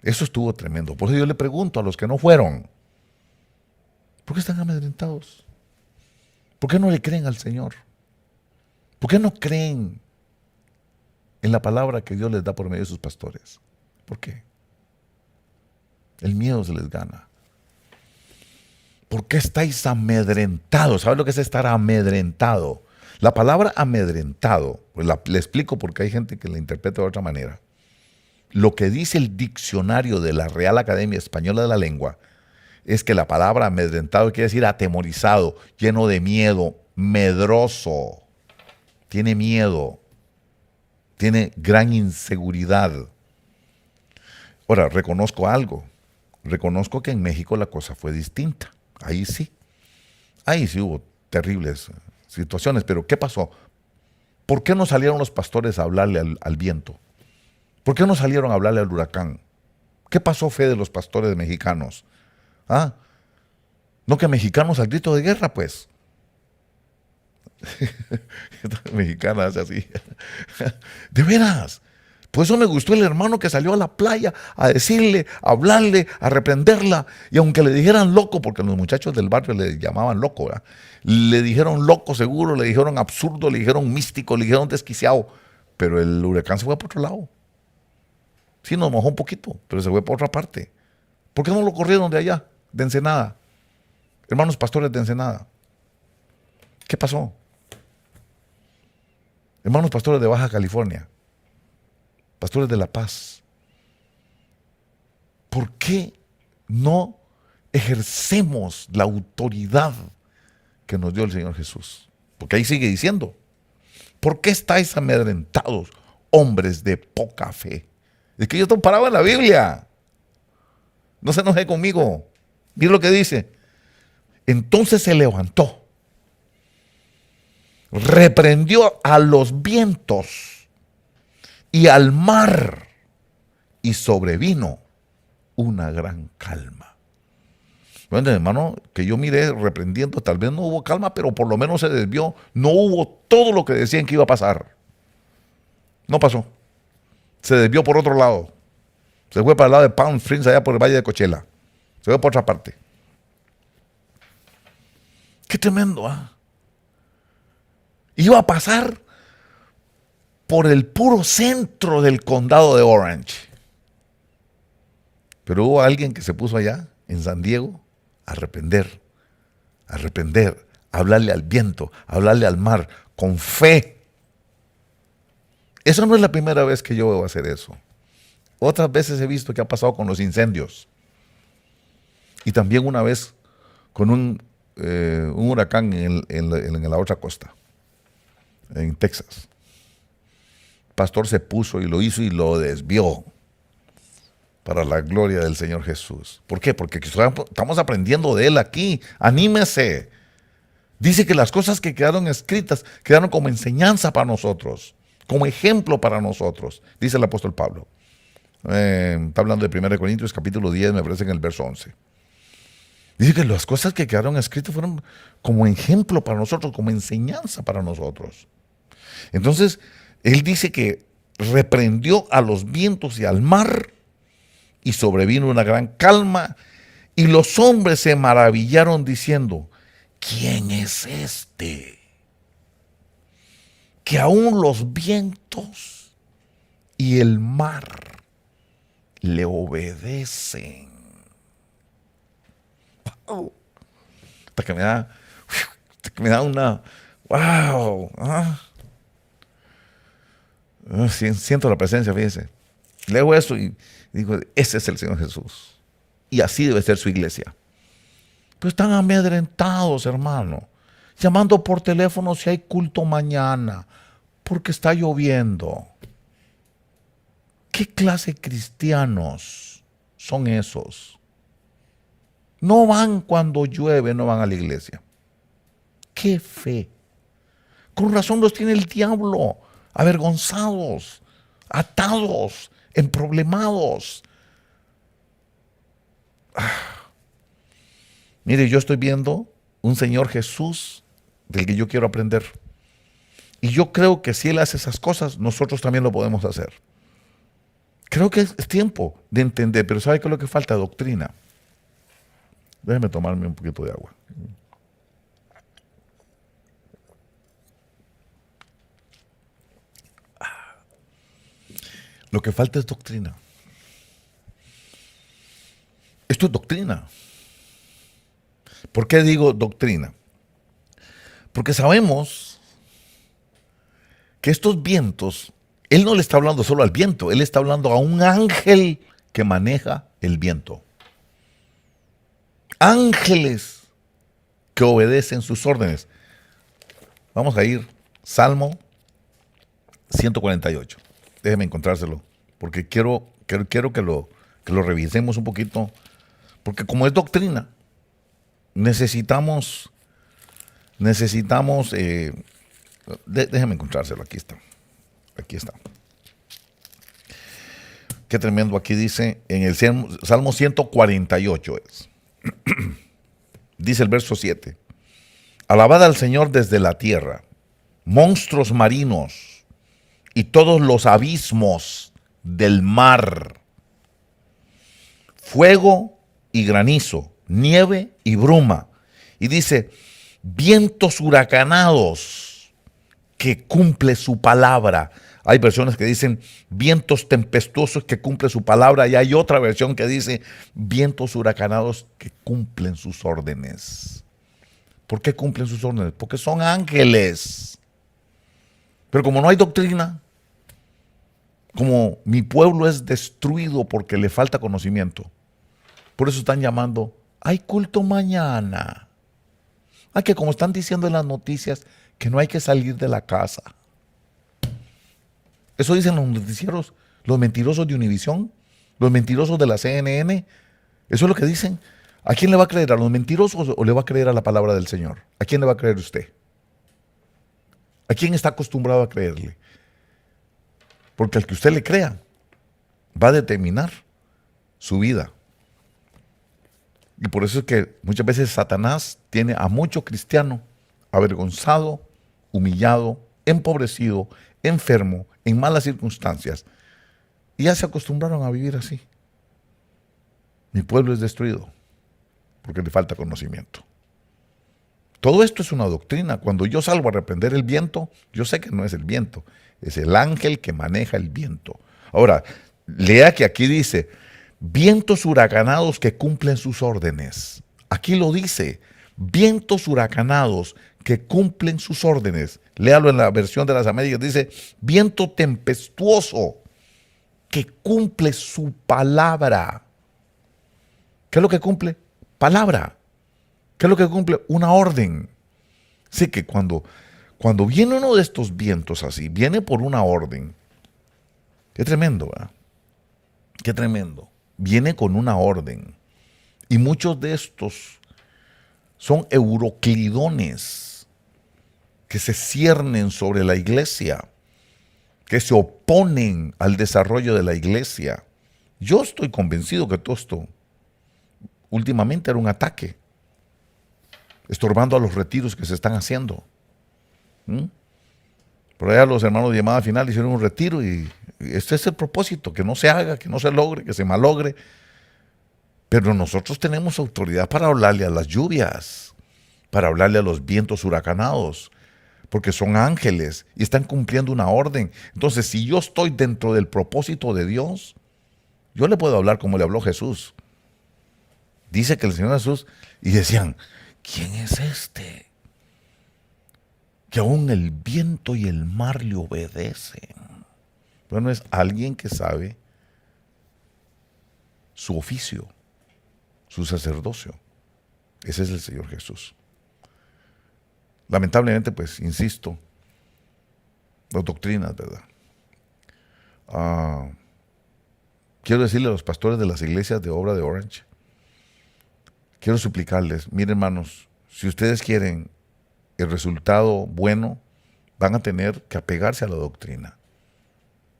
Eso estuvo tremendo. Por eso yo le pregunto a los que no fueron, ¿por qué están amedrentados? ¿Por qué no le creen al Señor? ¿Por qué no creen en la palabra que Dios les da por medio de sus pastores? ¿Por qué? El miedo se les gana. ¿Por qué estáis amedrentados? ¿Sabes lo que es estar amedrentado? La palabra amedrentado, pues le explico porque hay gente que la interpreta de otra manera. Lo que dice el diccionario de la Real Academia Española de la Lengua es que la palabra amedrentado quiere decir atemorizado, lleno de miedo, medroso, tiene miedo, tiene gran inseguridad. Ahora, reconozco algo. Reconozco que en México la cosa fue distinta. Ahí sí hubo terribles situaciones, pero ¿qué pasó? ¿Por qué no salieron los pastores a hablarle al viento? ¿Por qué no salieron a hablarle al huracán? ¿Qué pasó, fe, de los pastores mexicanos? ¿Ah? No, que mexicanos al grito de guerra, pues. Mexicana hace así. De veras. Por eso me gustó el hermano que salió a la playa a decirle, a hablarle, a reprenderla. Y aunque le dijeran loco, porque los muchachos del barrio le llamaban loco, ¿verdad? Le dijeron loco seguro, le dijeron absurdo, le dijeron místico, le dijeron desquiciado. Pero el huracán se fue por otro lado. Sí, nos mojó un poquito, pero se fue por otra parte. ¿Por qué no lo corrieron de allá, de Ensenada? Hermanos pastores de Ensenada. ¿Qué pasó? Hermanos pastores de Baja California. Pastores de La Paz. ¿Por qué no ejercemos la autoridad que nos dio el Señor Jesús? Porque ahí sigue diciendo, ¿por qué estáis amedrentados, hombres de poca fe? Es que yo estoy parado en la Biblia. No se enoje conmigo. Mira lo que dice. Entonces se levantó, reprendió a los vientos y al mar, y sobrevino una gran calma. Bueno, hermano, que yo miré reprendiendo, tal vez no hubo calma, pero por lo menos se desvió. No hubo todo lo que decían que iba a pasar. No pasó. Se desvió por otro lado. Se fue para el lado de Palm Springs, allá por el Valle de Coachella. Se fue por otra parte. Qué tremendo, ¿ah? Iba a pasar por el puro centro del condado de Orange. Pero hubo alguien que se puso allá, en San Diego, a reprender, a hablarle al viento, a hablarle al mar, con fe. Eso no es la primera vez que yo veo hacer eso. Otras veces he visto que ha pasado con los incendios. Y también una vez con un huracán en la otra costa, en Texas. El pastor se puso y lo hizo y lo desvió para la gloria del Señor Jesús. ¿Por qué? Porque estamos aprendiendo de Él aquí. Anímese. Dice que las cosas que quedaron escritas quedaron como enseñanza para nosotros, como ejemplo para nosotros, dice el apóstol Pablo. Está hablando de 1 Corintios capítulo 10, me parece en el verso 11. Dice que las cosas que quedaron escritas fueron como ejemplo para nosotros, como enseñanza para nosotros. Entonces, él dice que reprendió a los vientos y al mar, y sobrevino una gran calma, y los hombres se maravillaron diciendo, ¿quién es este? Que aún los vientos y el mar le obedecen. Wow. Hasta que me da una, wow. Siento la presencia, fíjense. Leo eso y digo, ese es el Señor Jesús. Y así debe ser su iglesia. Pero están amedrentados, hermano. Llamando por teléfono si hay culto mañana, porque está lloviendo. ¿Qué clase de cristianos son esos? No van cuando llueve, no van a la iglesia. ¡Qué fe! Con razón los tiene el diablo, avergonzados, atados, emproblemados. Mire, yo estoy viendo un Señor Jesús del que yo quiero aprender. Y yo creo que si Él hace esas cosas, nosotros también lo podemos hacer. Creo que es tiempo de entender, pero ¿sabe qué es lo que falta? Doctrina. Déjeme tomarme un poquito de agua. Lo que falta es doctrina. Esto es doctrina. ¿Por qué digo doctrina? Porque sabemos que estos vientos, él no le está hablando solo al viento, él está hablando a un ángel que maneja el viento. Ángeles que obedecen sus órdenes. Vamos a ir, Salmo 148. Déjeme encontrárselo, porque quiero que lo revisemos un poquito, porque como es doctrina, necesitamos, déjeme encontrárselo, aquí está. Qué tremendo, aquí dice, en el Salmo 148 es. Dice el verso 7. Alabad al Señor desde la tierra, monstruos marinos y todos los abismos del mar, fuego y granizo, nieve y bruma. Y dice, vientos huracanados que cumple su palabra. Hay versiones que dicen vientos tempestuosos que cumple su palabra, y hay otra versión que dice vientos huracanados que cumplen sus órdenes. ¿Por qué cumplen sus órdenes? Porque son ángeles. Pero como no hay doctrina, como mi pueblo es destruido porque le falta conocimiento, por eso están llamando, hay culto mañana. Hay que, como están diciendo en las noticias, que no hay que salir de la casa. Eso dicen los noticieros, los mentirosos de Univisión, los mentirosos de la CNN. Eso es lo que dicen. ¿A quién le va a creer? ¿A los mentirosos o le va a creer a la palabra del Señor? ¿A quién le va a creer usted? ¿A quién está acostumbrado a creerle? Porque al que usted le crea va a determinar su vida. Y por eso es que muchas veces Satanás tiene a mucho cristiano avergonzado, humillado, empobrecido, enfermo, en malas circunstancias. Y ya se acostumbraron a vivir así. Mi pueblo es destruido porque le falta conocimiento. Todo esto es una doctrina. Cuando yo salgo a reprender el viento, yo sé que no es el viento, es el ángel que maneja el viento. Ahora, lea que aquí dice, vientos huracanados que cumplen sus órdenes. Aquí lo dice, vientos huracanados que cumplen sus órdenes. Léalo en la versión de las Américas, dice, viento tempestuoso que cumple su palabra. ¿Qué es lo que cumple? Palabra. ¿Qué es lo que cumple? Una orden. Así que cuando viene uno de estos vientos así, viene por una orden. Qué tremendo, ¿verdad? Qué tremendo. Viene con una orden. Y muchos de estos son euroclidones que se ciernen sobre la iglesia, que se oponen al desarrollo de la iglesia. Yo estoy convencido que todo esto últimamente era un ataque, estorbando a los retiros que se están haciendo. Por allá los hermanos de Llamada Final hicieron un retiro y este es el propósito, que no se haga, que no se logre, que se malogre. Pero nosotros tenemos autoridad para hablarle a las lluvias, para hablarle a los vientos huracanados, porque son ángeles y están cumpliendo una orden. Entonces, si yo estoy dentro del propósito de Dios, yo le puedo hablar como le habló Jesús. Dice que el Señor Jesús, y decían, ¿quién es este? Que aún el viento y el mar le obedecen. Bueno, es alguien que sabe su oficio, su sacerdocio. Ese es el Señor Jesús. Lamentablemente, pues, insisto, las doctrinas, ¿verdad? Quiero decirle a los pastores de las iglesias de Obra de Orange, quiero suplicarles, miren hermanos, si ustedes quieren el resultado bueno, van a tener que apegarse a la doctrina.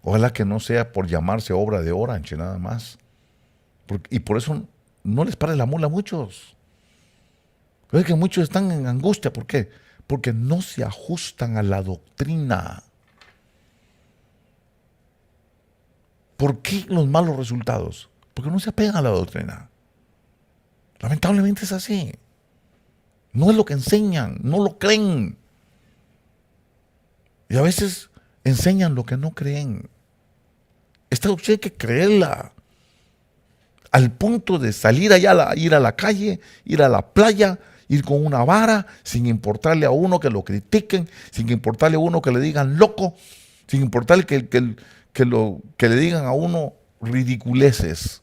Ojalá que no sea por llamarse Obra de Orange nada más. Y por eso no les pare la mula a muchos. Es que muchos están en angustia. ¿Por qué? Porque no se ajustan a la doctrina. ¿Por qué los malos resultados? Porque no se apegan a la doctrina. Lamentablemente es así. No es lo que enseñan, no lo creen. Y a veces enseñan lo que no creen. Esta doctrina hay que creerla. Al punto de salir allá, ir a la calle, ir a la playa ir con una vara, sin importarle a uno que lo critiquen, sin importarle a uno que le digan loco, sin importarle que le digan a uno ridiculeces.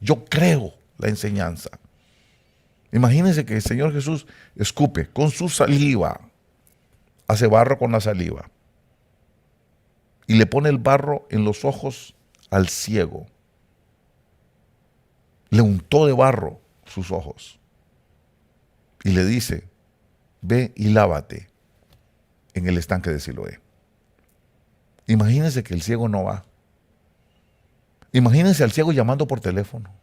Yo creo la enseñanza. Imagínense que el Señor Jesús escupe con su saliva, hace barro con la saliva y le pone el barro en los ojos al ciego. Le untó de barro sus ojos y le dice: ve y lávate en el estanque de Siloé. Imagínense que el ciego no va. Imagínense al ciego llamando por teléfono.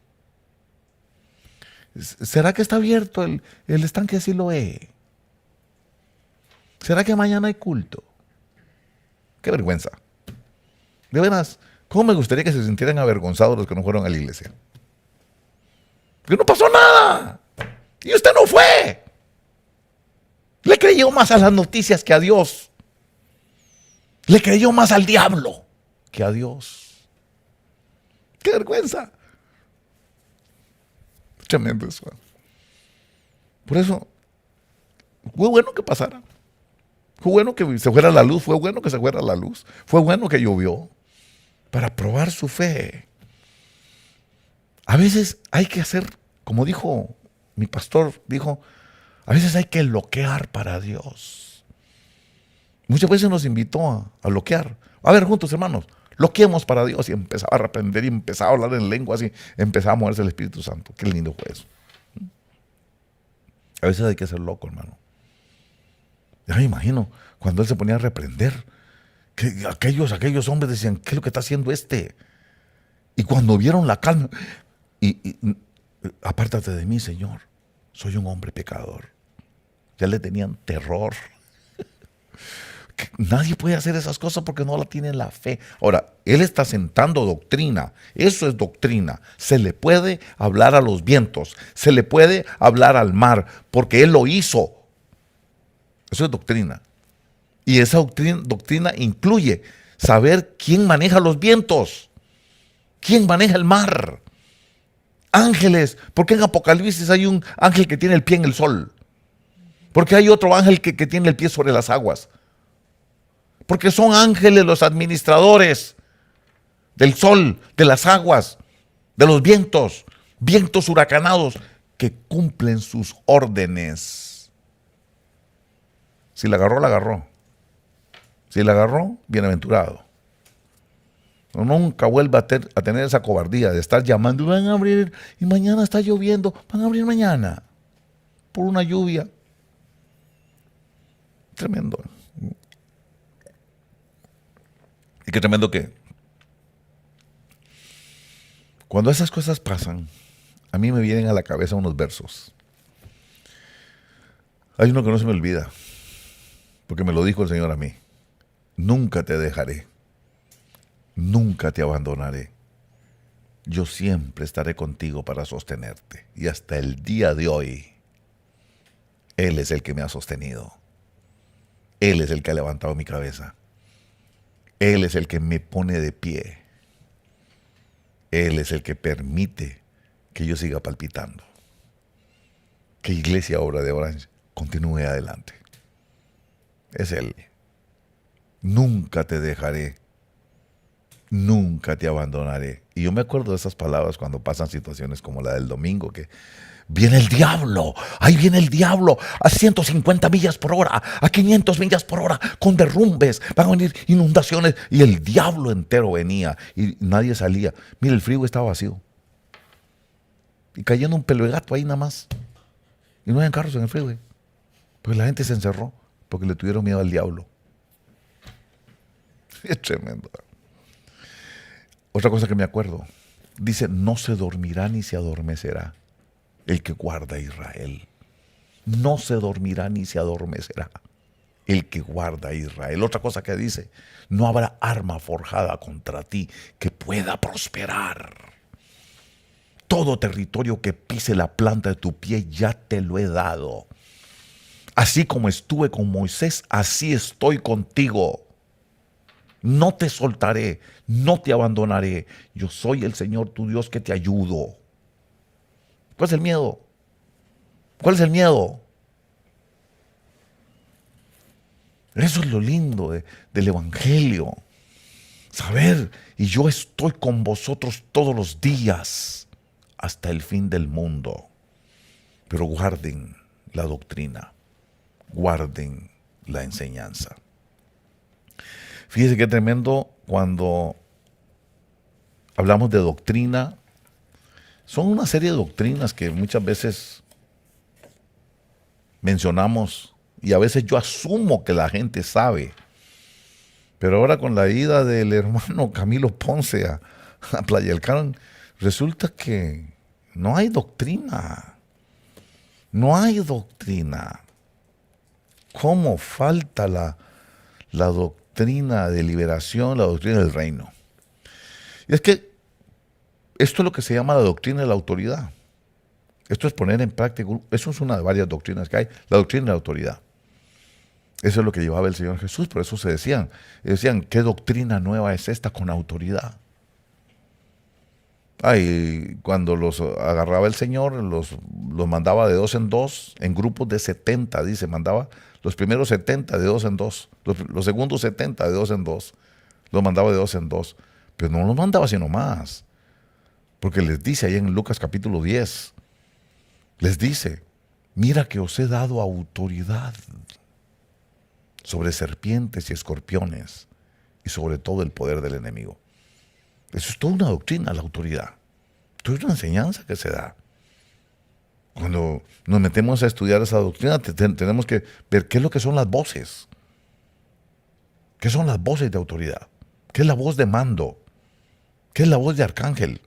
¿Será que está abierto el estanque de Siloé? ¿Será que mañana hay culto? Qué vergüenza. De veras, ¿cómo me gustaría que se sintieran avergonzados los que no fueron a la iglesia? Que no pasó nada. Y usted no fue. Le creyó más a las noticias que a Dios. Le creyó más al diablo que a Dios. ¡Qué vergüenza! Tremendo eso. Por eso, fue bueno que pasara. Fue bueno que se fuera la luz. Fue bueno que se fuera la luz. Fue bueno que llovió. Para probar su fe. A veces hay que hacer, como dijo mi pastor, dijo, a veces hay que loquear para Dios. Muchas veces nos invitó a loquear. A ver, juntos, hermanos, loqueemos para Dios. Y empezaba a reprender y empezaba a hablar en lenguas y empezaba a moverse el Espíritu Santo. Qué lindo fue eso. A veces hay que ser loco, hermano. Ya me imagino cuando él se ponía a reprender, que aquellos hombres decían: ¿qué es lo que está haciendo este? Y cuando vieron la calma, apártate de mí, Señor, soy un hombre pecador. Ya le tenían terror. Nadie puede hacer esas cosas porque no la tiene la fe. Ahora, él está sentando doctrina. Eso es doctrina. Se le puede hablar a los vientos. Se le puede hablar al mar porque él lo hizo. Eso es doctrina. Y esa doctrina incluye saber quién maneja los vientos. ¿Quién maneja el mar? Ángeles. ¿Por qué en Apocalipsis hay un ángel que tiene el pie en el sol? ¿Por qué hay otro ángel que tiene el pie sobre las aguas? Porque son ángeles los administradores del sol, de las aguas, de los vientos, vientos huracanados que cumplen sus órdenes. Si la agarró, la agarró. Si la agarró, bienaventurado. Nunca vuelva a tener esa cobardía de estar llamando: van a abrir y mañana está lloviendo, van a abrir mañana por una lluvia. Tremendo. Y qué tremendo que cuando esas cosas pasan, a mí me vienen a la cabeza unos versos. Hay uno que no se me olvida, porque me lo dijo el Señor a mí: nunca te dejaré, nunca te abandonaré. Yo siempre estaré contigo para sostenerte. Y hasta el día de hoy, Él es el que me ha sostenido. Él es el que ha levantado mi cabeza. Él es el que me pone de pie. Él es el que permite que yo siga palpitando. Que Iglesia Obra de Orange continúe adelante. Es Él. Nunca te dejaré. Nunca te abandonaré. Y yo me acuerdo de esas palabras cuando pasan situaciones como la del domingo, que viene el diablo, ahí viene el diablo a 150 millas por hora, a 500 millas por hora, con derrumbes, van a venir inundaciones, y el diablo entero venía y nadie salía. Mira, el freeway estaba vacío y cayendo un pelo de gato ahí nada más, y no había carros en el freeway, pues la gente se encerró porque le tuvieron miedo al diablo. Es tremendo. Otra cosa que me acuerdo, dice: no se dormirá ni se adormecerá el que guarda a Israel. No se dormirá ni se adormecerá el que guarda a Israel. Otra cosa que dice: no habrá arma forjada contra ti que pueda prosperar. Todo territorio que pise la planta de tu pie ya te lo he dado. Así como estuve con Moisés, así estoy contigo. No te soltaré, no te abandonaré. Yo soy el Señor tu Dios que te ayudo. ¿Cuál es el miedo? ¿Cuál es el miedo? Eso es lo lindo del Evangelio. Saber, y yo estoy con vosotros todos los días hasta el fin del mundo. Pero guarden la doctrina, guarden la enseñanza. Fíjese qué tremendo cuando hablamos de doctrina. Son una serie de doctrinas que muchas veces mencionamos y a veces yo asumo que la gente sabe. Pero ahora con la ida del hermano Camilo Ponce a Playa del Carmen, resulta que no hay doctrina. No hay doctrina. ¿Cómo falta la doctrina de liberación, la doctrina del reino? Y es que esto es lo que se llama la doctrina de la autoridad. Esto es poner en práctica, eso es una de varias doctrinas que hay, la doctrina de la autoridad. Eso es lo que llevaba el Señor Jesús, por eso decían, ¿qué doctrina nueva es esta con autoridad? Ay, cuando los agarraba el Señor, los mandaba de 2 en 2, en grupos de 70, dice, mandaba los primeros 70 de 2 en 2, los segundos 70 de 2 en 2, los mandaba de 2 en 2, pero no los mandaba sino más, porque les dice ahí en Lucas capítulo 10, les dice, mira que os he dado autoridad sobre serpientes y escorpiones y sobre todo el poder del enemigo. Eso es toda una doctrina, la autoridad. Esto es una enseñanza que se da. Cuando nos metemos a estudiar esa doctrina, tenemos que ver qué es lo que son las voces. ¿Qué son las voces de autoridad? ¿Qué es la voz de mando? ¿Qué es la voz de arcángel?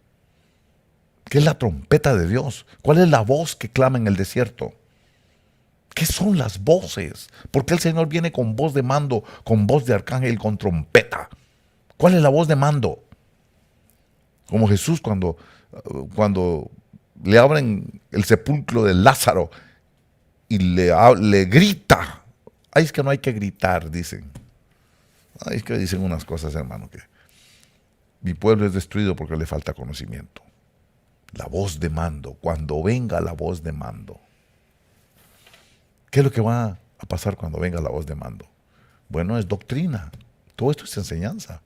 ¿Qué es la trompeta de Dios? ¿Cuál es la voz que clama en el desierto? ¿Qué son las voces? ¿Por qué el Señor viene con voz de mando, con voz de arcángel, con trompeta? ¿Cuál es la voz de mando? Como Jesús cuando le abren el sepulcro de Lázaro y le grita. Ay, es que no hay que gritar, dicen. Ay, es que dicen unas cosas, hermano, que mi pueblo es destruido porque le falta conocimiento. La voz de mando, cuando venga la voz de mando. ¿Qué es lo que va a pasar cuando venga la voz de mando? Bueno, es doctrina. Todo esto es enseñanza.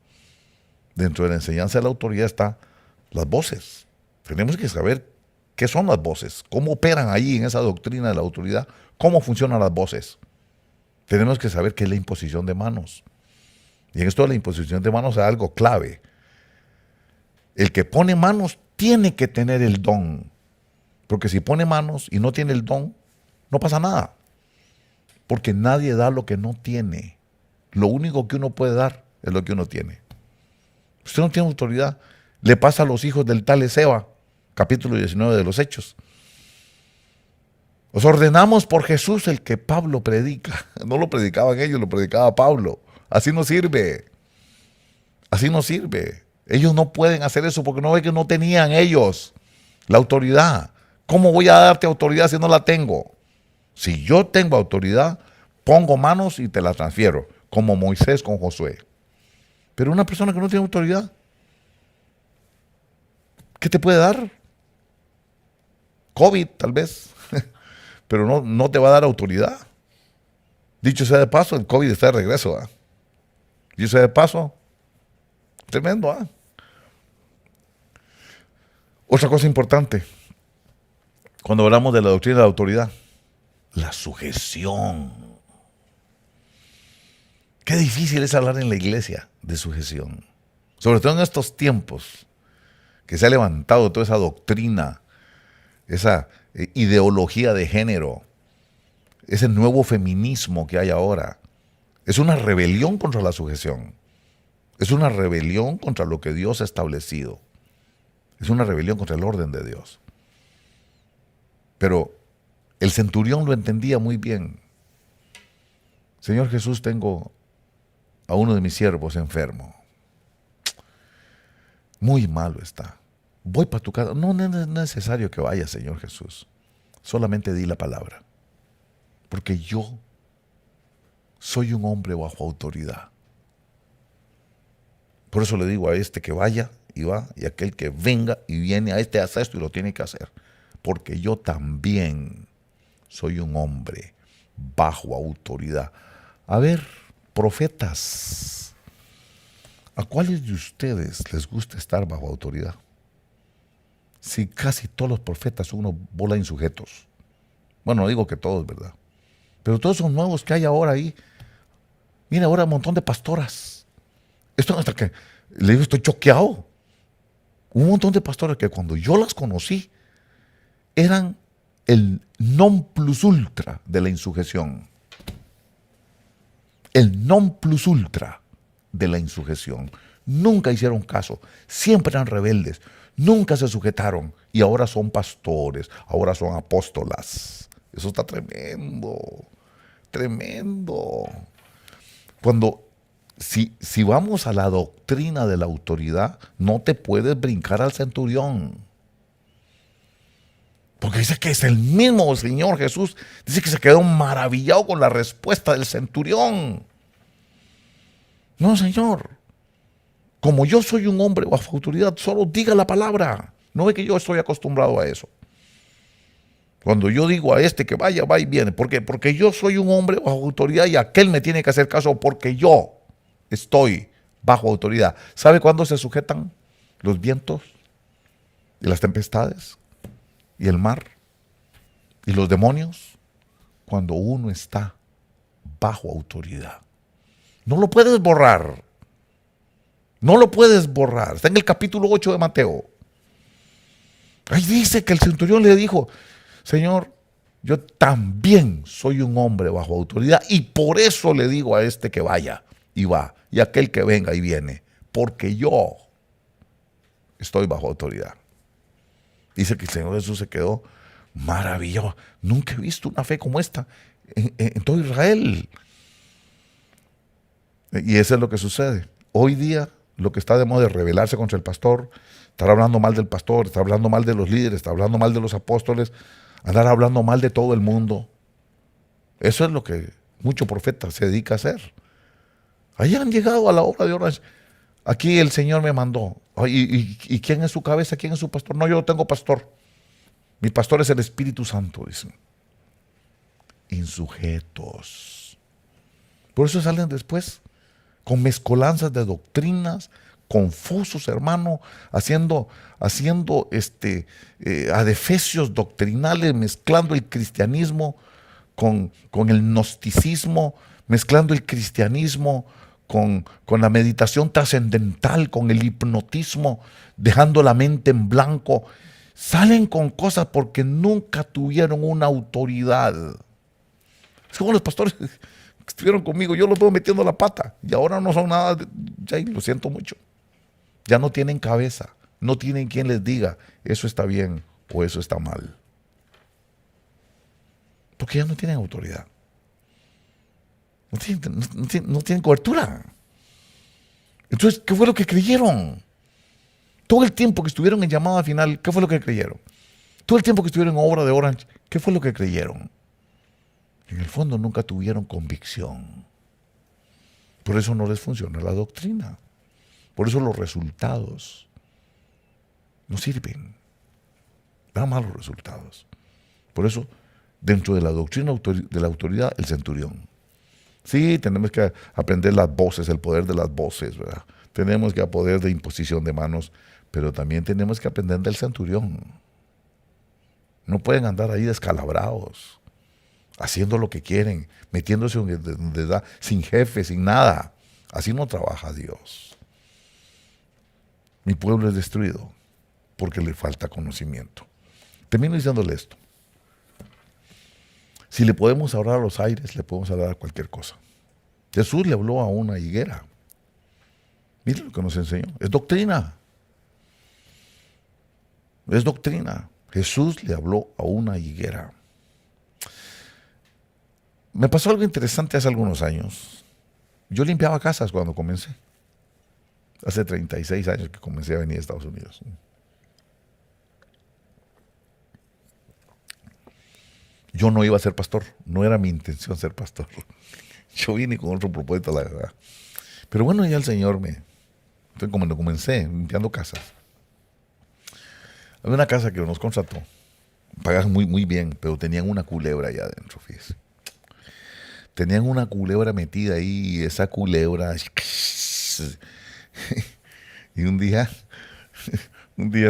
Dentro de la enseñanza de la autoridad están las voces. Tenemos que saber qué son las voces, cómo operan ahí en esa doctrina de la autoridad, cómo funcionan las voces. Tenemos que saber qué es la imposición de manos. Y en esto de la imposición de manos es algo clave. El que pone manos tiene que tener el don. Porque si pone manos y no tiene el don, no pasa nada. Porque nadie da lo que no tiene. Lo único que uno puede dar es lo que uno tiene. Usted no tiene autoridad. Le pasa a los hijos del tal Ezeba, capítulo 19 de los Hechos. Os ordenamos por Jesús el que Pablo predica. No lo predicaban ellos, lo predicaba Pablo. Así no sirve. Así no sirve. Ellos no pueden hacer eso porque no ve que no tenían ellos la autoridad. ¿Cómo voy a darte autoridad si no la tengo? Si yo tengo autoridad, pongo manos y te la transfiero, como Moisés con Josué. Pero una persona que no tiene autoridad, ¿qué te puede dar? COVID, tal vez, pero no te va a dar autoridad. Dicho sea de paso, el COVID está de regreso. Dicho sea de paso, tremendo. Otra cosa importante, cuando hablamos de la doctrina de la autoridad, la sujeción. Qué difícil es hablar en la iglesia de sujeción. Sobre todo en estos tiempos que se ha levantado toda esa doctrina, esa ideología de género, ese nuevo feminismo que hay ahora. Es una rebelión contra la sujeción. Es una rebelión contra lo que Dios ha establecido. Es una rebelión contra el orden de Dios. Pero el centurión lo entendía muy bien. Señor Jesús, tengo a uno de mis siervos enfermo. Muy malo está. Voy para tu casa. No es necesario que vaya, Señor Jesús. Solamente di la palabra. Porque yo soy un hombre bajo autoridad. Por eso le digo a este que vaya y va, y a aquel que venga y viene, a este hace esto y lo tiene que hacer. Porque yo también soy un hombre bajo autoridad. A ver, Profetas. ¿A cuáles de ustedes les gusta estar bajo autoridad? Si casi todos los profetas son una bola de insujetos. Bueno, no digo que todos, ¿verdad? Pero todos esos nuevos que hay ahora ahí. Mira, ahora un montón de pastoras. Esto hasta que le digo, estoy choqueado. Un montón de pastoras que cuando yo las conocí eran el non plus ultra de la insujeción. El non plus ultra de la insujeción. Nunca hicieron caso, siempre eran rebeldes, nunca se sujetaron y ahora son pastores, ahora son apóstolas. Eso está tremendo, tremendo. Si vamos a la doctrina de la autoridad, no te puedes brincar al centurión. Porque dice que es el mismo Señor Jesús. Dice que se quedó maravillado con la respuesta del centurión. No, Señor. Como yo soy un hombre bajo autoridad, solo diga la palabra. No es que yo estoy acostumbrado a eso. Cuando yo digo a este que vaya, va y viene. ¿Por qué? Porque yo soy un hombre bajo autoridad y aquel me tiene que hacer caso porque yo estoy bajo autoridad. ¿Sabe cuándo se sujetan los vientos y las tempestades y el mar y los demonios? Cuando uno está bajo autoridad. No lo puedes borrar. No lo puedes borrar. Está en el capítulo 8 de Mateo. Ahí dice que el centurión le dijo, Señor, yo también soy un hombre bajo autoridad y por eso le digo a este que vaya y va, y a aquel que venga y viene, porque yo estoy bajo autoridad. Dice que el Señor Jesús se quedó maravillado. Nunca he visto una fe como esta en todo Israel. Y eso es lo que sucede. Hoy día lo que está de moda es rebelarse contra el pastor, estar hablando mal del pastor, estar hablando mal de los líderes, estar hablando mal de los apóstoles, andar hablando mal de todo el mundo. Eso es lo que mucho profeta se dedica a hacer. Ahí han llegado a la obra de Orange. Aquí el Señor me mandó. ¿Y quién es su cabeza? ¿Quién es su pastor? No, yo no tengo pastor. Mi pastor es el Espíritu Santo, dicen. Insujetos. Por eso salen después con mezcolanzas de doctrinas, confusos, hermano, haciendo adefesios doctrinales, mezclando el cristianismo con el gnosticismo, mezclando el cristianismo con la meditación trascendental, con el hipnotismo, dejando la mente en blanco. Salen con cosas porque nunca tuvieron una autoridad. Es como los pastores que estuvieron conmigo, yo los veo metiendo la pata y ahora no son nada, ya lo siento mucho. Ya no tienen cabeza, no tienen quien les diga eso está bien o eso está mal. Porque ya no tienen autoridad. No tienen cobertura. Entonces, ¿qué fue lo que creyeron? Todo el tiempo que estuvieron en llamada final, ¿qué fue lo que creyeron? Todo el tiempo que estuvieron en obra de Orange, ¿qué fue lo que creyeron? En el fondo nunca tuvieron convicción. Por eso no les funciona la doctrina. Por eso los resultados no sirven. Dan malos resultados. Por eso, dentro de la doctrina de la autoridad, el centurión. Sí, tenemos que aprender las voces, el poder de las voces, ¿verdad? Tenemos que poder de imposición de manos, pero también tenemos que aprender del centurión. No pueden andar ahí descalabrados, haciendo lo que quieren, metiéndose donde da, sin jefe, sin nada. Así no trabaja Dios. Mi pueblo es destruido porque le falta conocimiento. Termino diciéndole esto. Si le podemos hablar a los aires, le podemos hablar a cualquier cosa. Jesús le habló a una higuera. Mire lo que nos enseñó. Es doctrina. Es doctrina. Jesús le habló a una higuera. Me pasó algo interesante hace algunos años. Yo limpiaba casas cuando comencé. Hace 36 años que comencé a venir a Estados Unidos. Yo no iba a ser pastor, no era mi intención ser pastor. Yo vine con otro propósito, la verdad. Pero bueno, ya el Señor entonces cuando comencé limpiando casas, había una casa que nos contrató, pagaban muy, muy bien, pero tenían una culebra allá adentro, fíjese. tenían una culebra metida ahí, y esa culebra... Y un día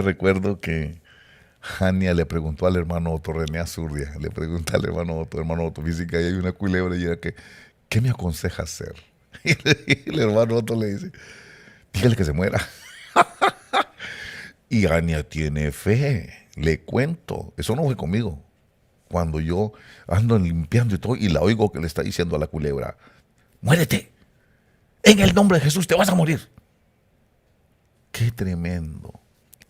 recuerdo que Jania le preguntó al hermano Otto, René Azurdia, le pregunta al hermano Otto, física, y hay una culebra y era que, ¿qué me aconseja hacer? Y el hermano Otto le dice, dígale que se muera. Y Jania tiene fe, le cuento, eso no fue conmigo. Cuando yo ando limpiando y todo, y la oigo que le está diciendo a la culebra, muérete, en el nombre de Jesús te vas a morir. Qué tremendo.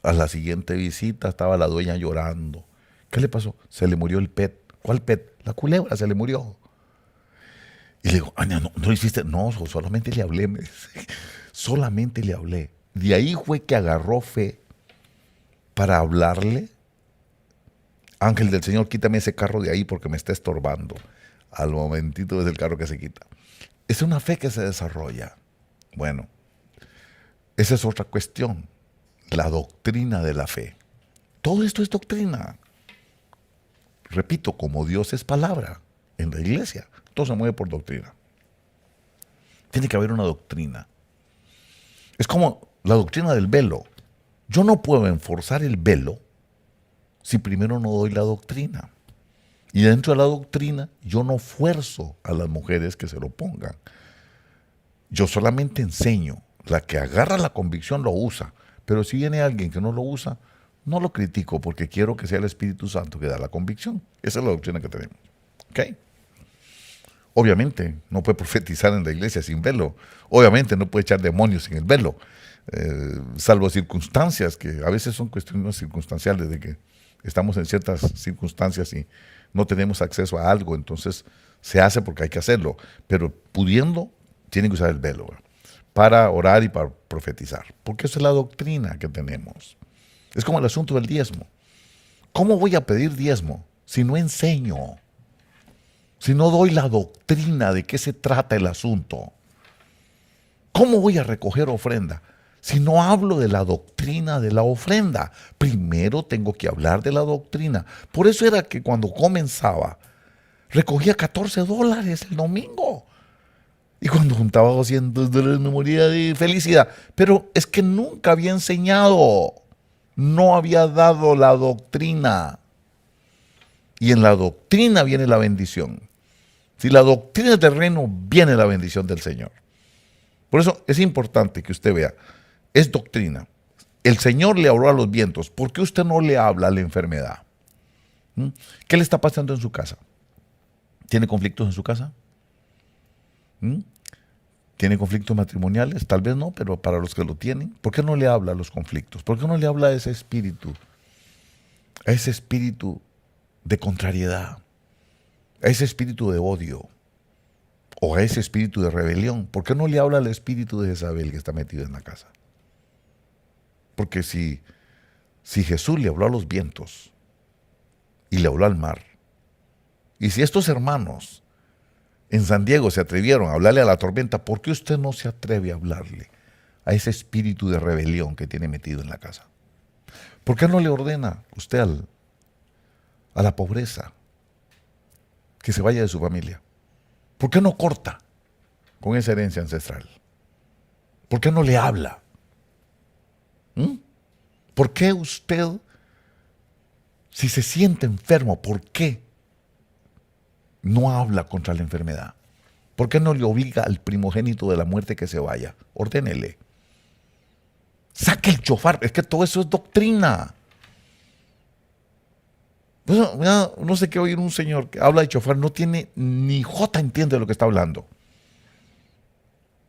A la siguiente visita estaba la dueña llorando. ¿Qué le pasó? Se le murió el pet. ¿Cuál pet? La culebra se le murió. Y le digo, Ania, ¿no lo hiciste? No, solamente le hablé. Solamente le hablé. De ahí fue que agarró fe para hablarle. Ángel del Señor, quítame ese carro de ahí porque me está estorbando. Al momentito es el carro que se quita. Es una fe que se desarrolla. Bueno, esa es otra cuestión. La doctrina de la fe. Todo esto es doctrina. Repito, como Dios es palabra en la iglesia, todo se mueve por doctrina. Tiene que haber una doctrina. Es como la doctrina del velo. Yo no puedo enforzar el velo si primero no doy la doctrina. Y dentro de la doctrina, yo no fuerzo a las mujeres que se lo pongan. Yo solamente enseño. La que agarra la convicción lo usa. Pero si viene alguien que no lo usa, no lo critico porque quiero que sea el Espíritu Santo que da la convicción. Esa es la doctrina que tenemos. ¿Ok? Obviamente no puede profetizar en la iglesia sin velo. Obviamente no puede echar demonios sin el velo. Salvo circunstancias que a veces son cuestiones circunstanciales de que estamos en ciertas circunstancias y no tenemos acceso a algo, entonces se hace porque hay que hacerlo. Pero pudiendo, tienen que usar el velo, ¿verdad?, para orar y para profetizar. Porque esa es la doctrina que tenemos. Es como el asunto del diezmo. ¿Cómo voy a pedir diezmo si no enseño? Si no doy la doctrina de qué se trata el asunto. ¿Cómo voy a recoger ofrenda si no hablo de la doctrina de la ofrenda? Primero tengo que hablar de la doctrina. Por eso era que cuando comenzaba, recogía $14 el domingo. Y cuando juntaba $200 me moría de felicidad. Pero es que nunca había enseñado. No había dado la doctrina. Y en la doctrina viene la bendición. Si la doctrina es del reino, viene la bendición del Señor. Por eso es importante que usted vea. Es doctrina. El Señor le habló a los vientos. ¿Por qué usted no le habla a la enfermedad? ¿Qué le está pasando en su casa? ¿Tiene conflictos en su casa? ¿Tiene conflictos matrimoniales? Tal vez no, pero para los que lo tienen, ¿por qué no le habla a los conflictos? ¿Por qué no le habla a ese espíritu? A ese espíritu de contrariedad, a ese espíritu de odio, o a ese espíritu de rebelión. ¿Por qué no le habla al espíritu de Jezabel que está metido en la casa? Porque si Jesús le habló a los vientos y le habló al mar, y si estos hermanos en San Diego se atrevieron a hablarle a la tormenta, ¿por qué usted no se atreve a hablarle a ese espíritu de rebelión que tiene metido en la casa? ¿Por qué no le ordena usted a la pobreza que se vaya de su familia? ¿Por qué no corta con esa herencia ancestral? ¿Por qué no le habla? ¿Por qué usted, si se siente enfermo, por qué no habla contra la enfermedad? ¿Por qué no le obliga al primogénito de la muerte que se vaya? Ordénele. Saque el chofar. Es que todo eso es doctrina. Bueno, no sé qué oír un señor que habla de chofar, no tiene ni jota, entiende de lo que está hablando.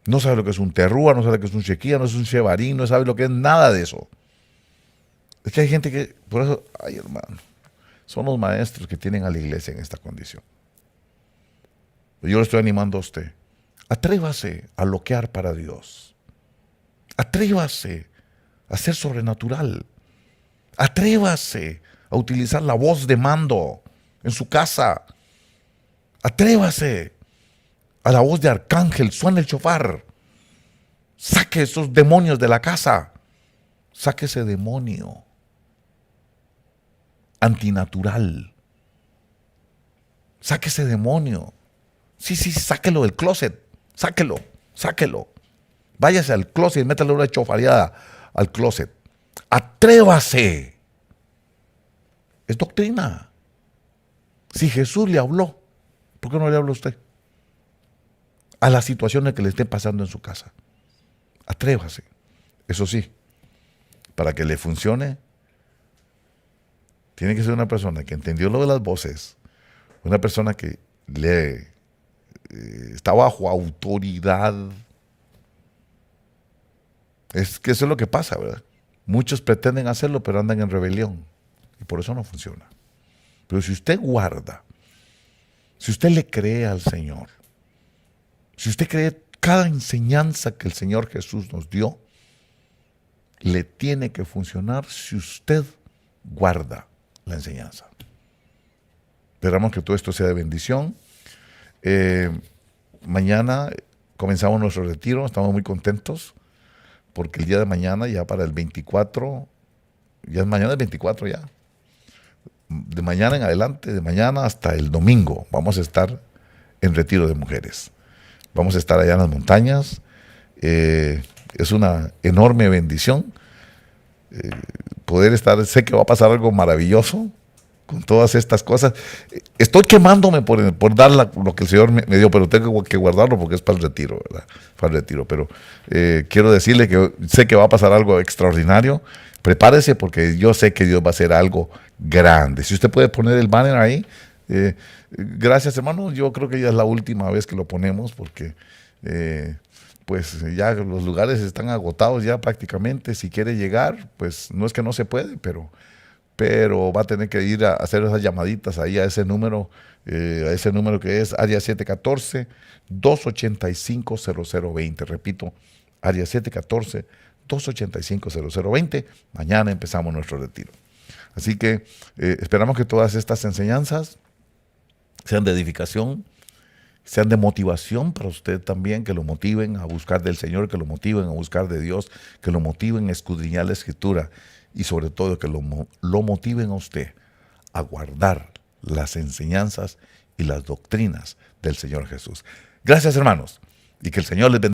No sabe lo que es un terrúa, no sabe lo que es un shequía, no es un shevarín, no sabe lo que es nada de eso. Es que hay gente que, por eso, ay hermano, son los maestros que tienen a la iglesia en esta condición. Yo le estoy animando a usted. Atrévase a loquear para Dios. Atrévase a ser sobrenatural. Atrévase a utilizar la voz de mando en su casa. Atrévase a la voz de arcángel. Suena el shofar. Saque esos demonios de la casa. Saque ese demonio antinatural. Saque ese demonio. Sí, sáquelo del closet. Sáquelo. Váyase al closet y métale una chofareada al closet. Atrévase. Es doctrina. Si Jesús le habló, ¿por qué no le habla a usted? A las situaciones que le estén pasando en su casa. Atrévase. Eso sí, para que le funcione, tiene que ser una persona que entendió lo de las voces, una persona que está bajo autoridad. Es que eso es lo que pasa, ¿verdad? Muchos pretenden hacerlo, pero andan en rebelión. Y por eso no funciona. Pero si usted guarda, si usted le cree al Señor, si usted cree cada enseñanza que el Señor Jesús nos dio, le tiene que funcionar si usted guarda la enseñanza. Esperamos que todo esto sea de bendición. Mañana comenzamos nuestro retiro, estamos muy contentos porque el día de mañana, ya para el 24, ya es mañana el 24 ya. De mañana en adelante, de mañana hasta el domingo, vamos a estar en retiro de mujeres. Vamos a estar allá en las montañas. Es una enorme bendición poder estar. Sé que va a pasar algo maravilloso con todas estas cosas. Estoy quemándome por dar lo que el Señor me dio, pero tengo que guardarlo porque es para el retiro, ¿verdad? Para el retiro. Pero quiero decirle que sé que va a pasar algo extraordinario. Prepárese porque yo sé que Dios va a hacer algo grande. Si usted puede poner el banner ahí. Gracias, hermano. Yo creo que ya es la última vez que lo ponemos porque pues ya los lugares están agotados ya prácticamente. Si quiere llegar, pues no es que no se puede, pero va a tener que ir a hacer esas llamaditas ahí a ese número que es área 714-285-0020. Repito, área 714-285-0020. Mañana empezamos nuestro retiro. Así que esperamos que todas estas enseñanzas sean de edificación, sean de motivación para usted también, que lo motiven a buscar del Señor, que lo motiven a buscar de Dios, que lo motiven a escudriñar la Escritura y sobre todo que lo motiven a usted a guardar las enseñanzas y las doctrinas del Señor Jesús. Gracias, hermanos, y que el Señor les bendiga.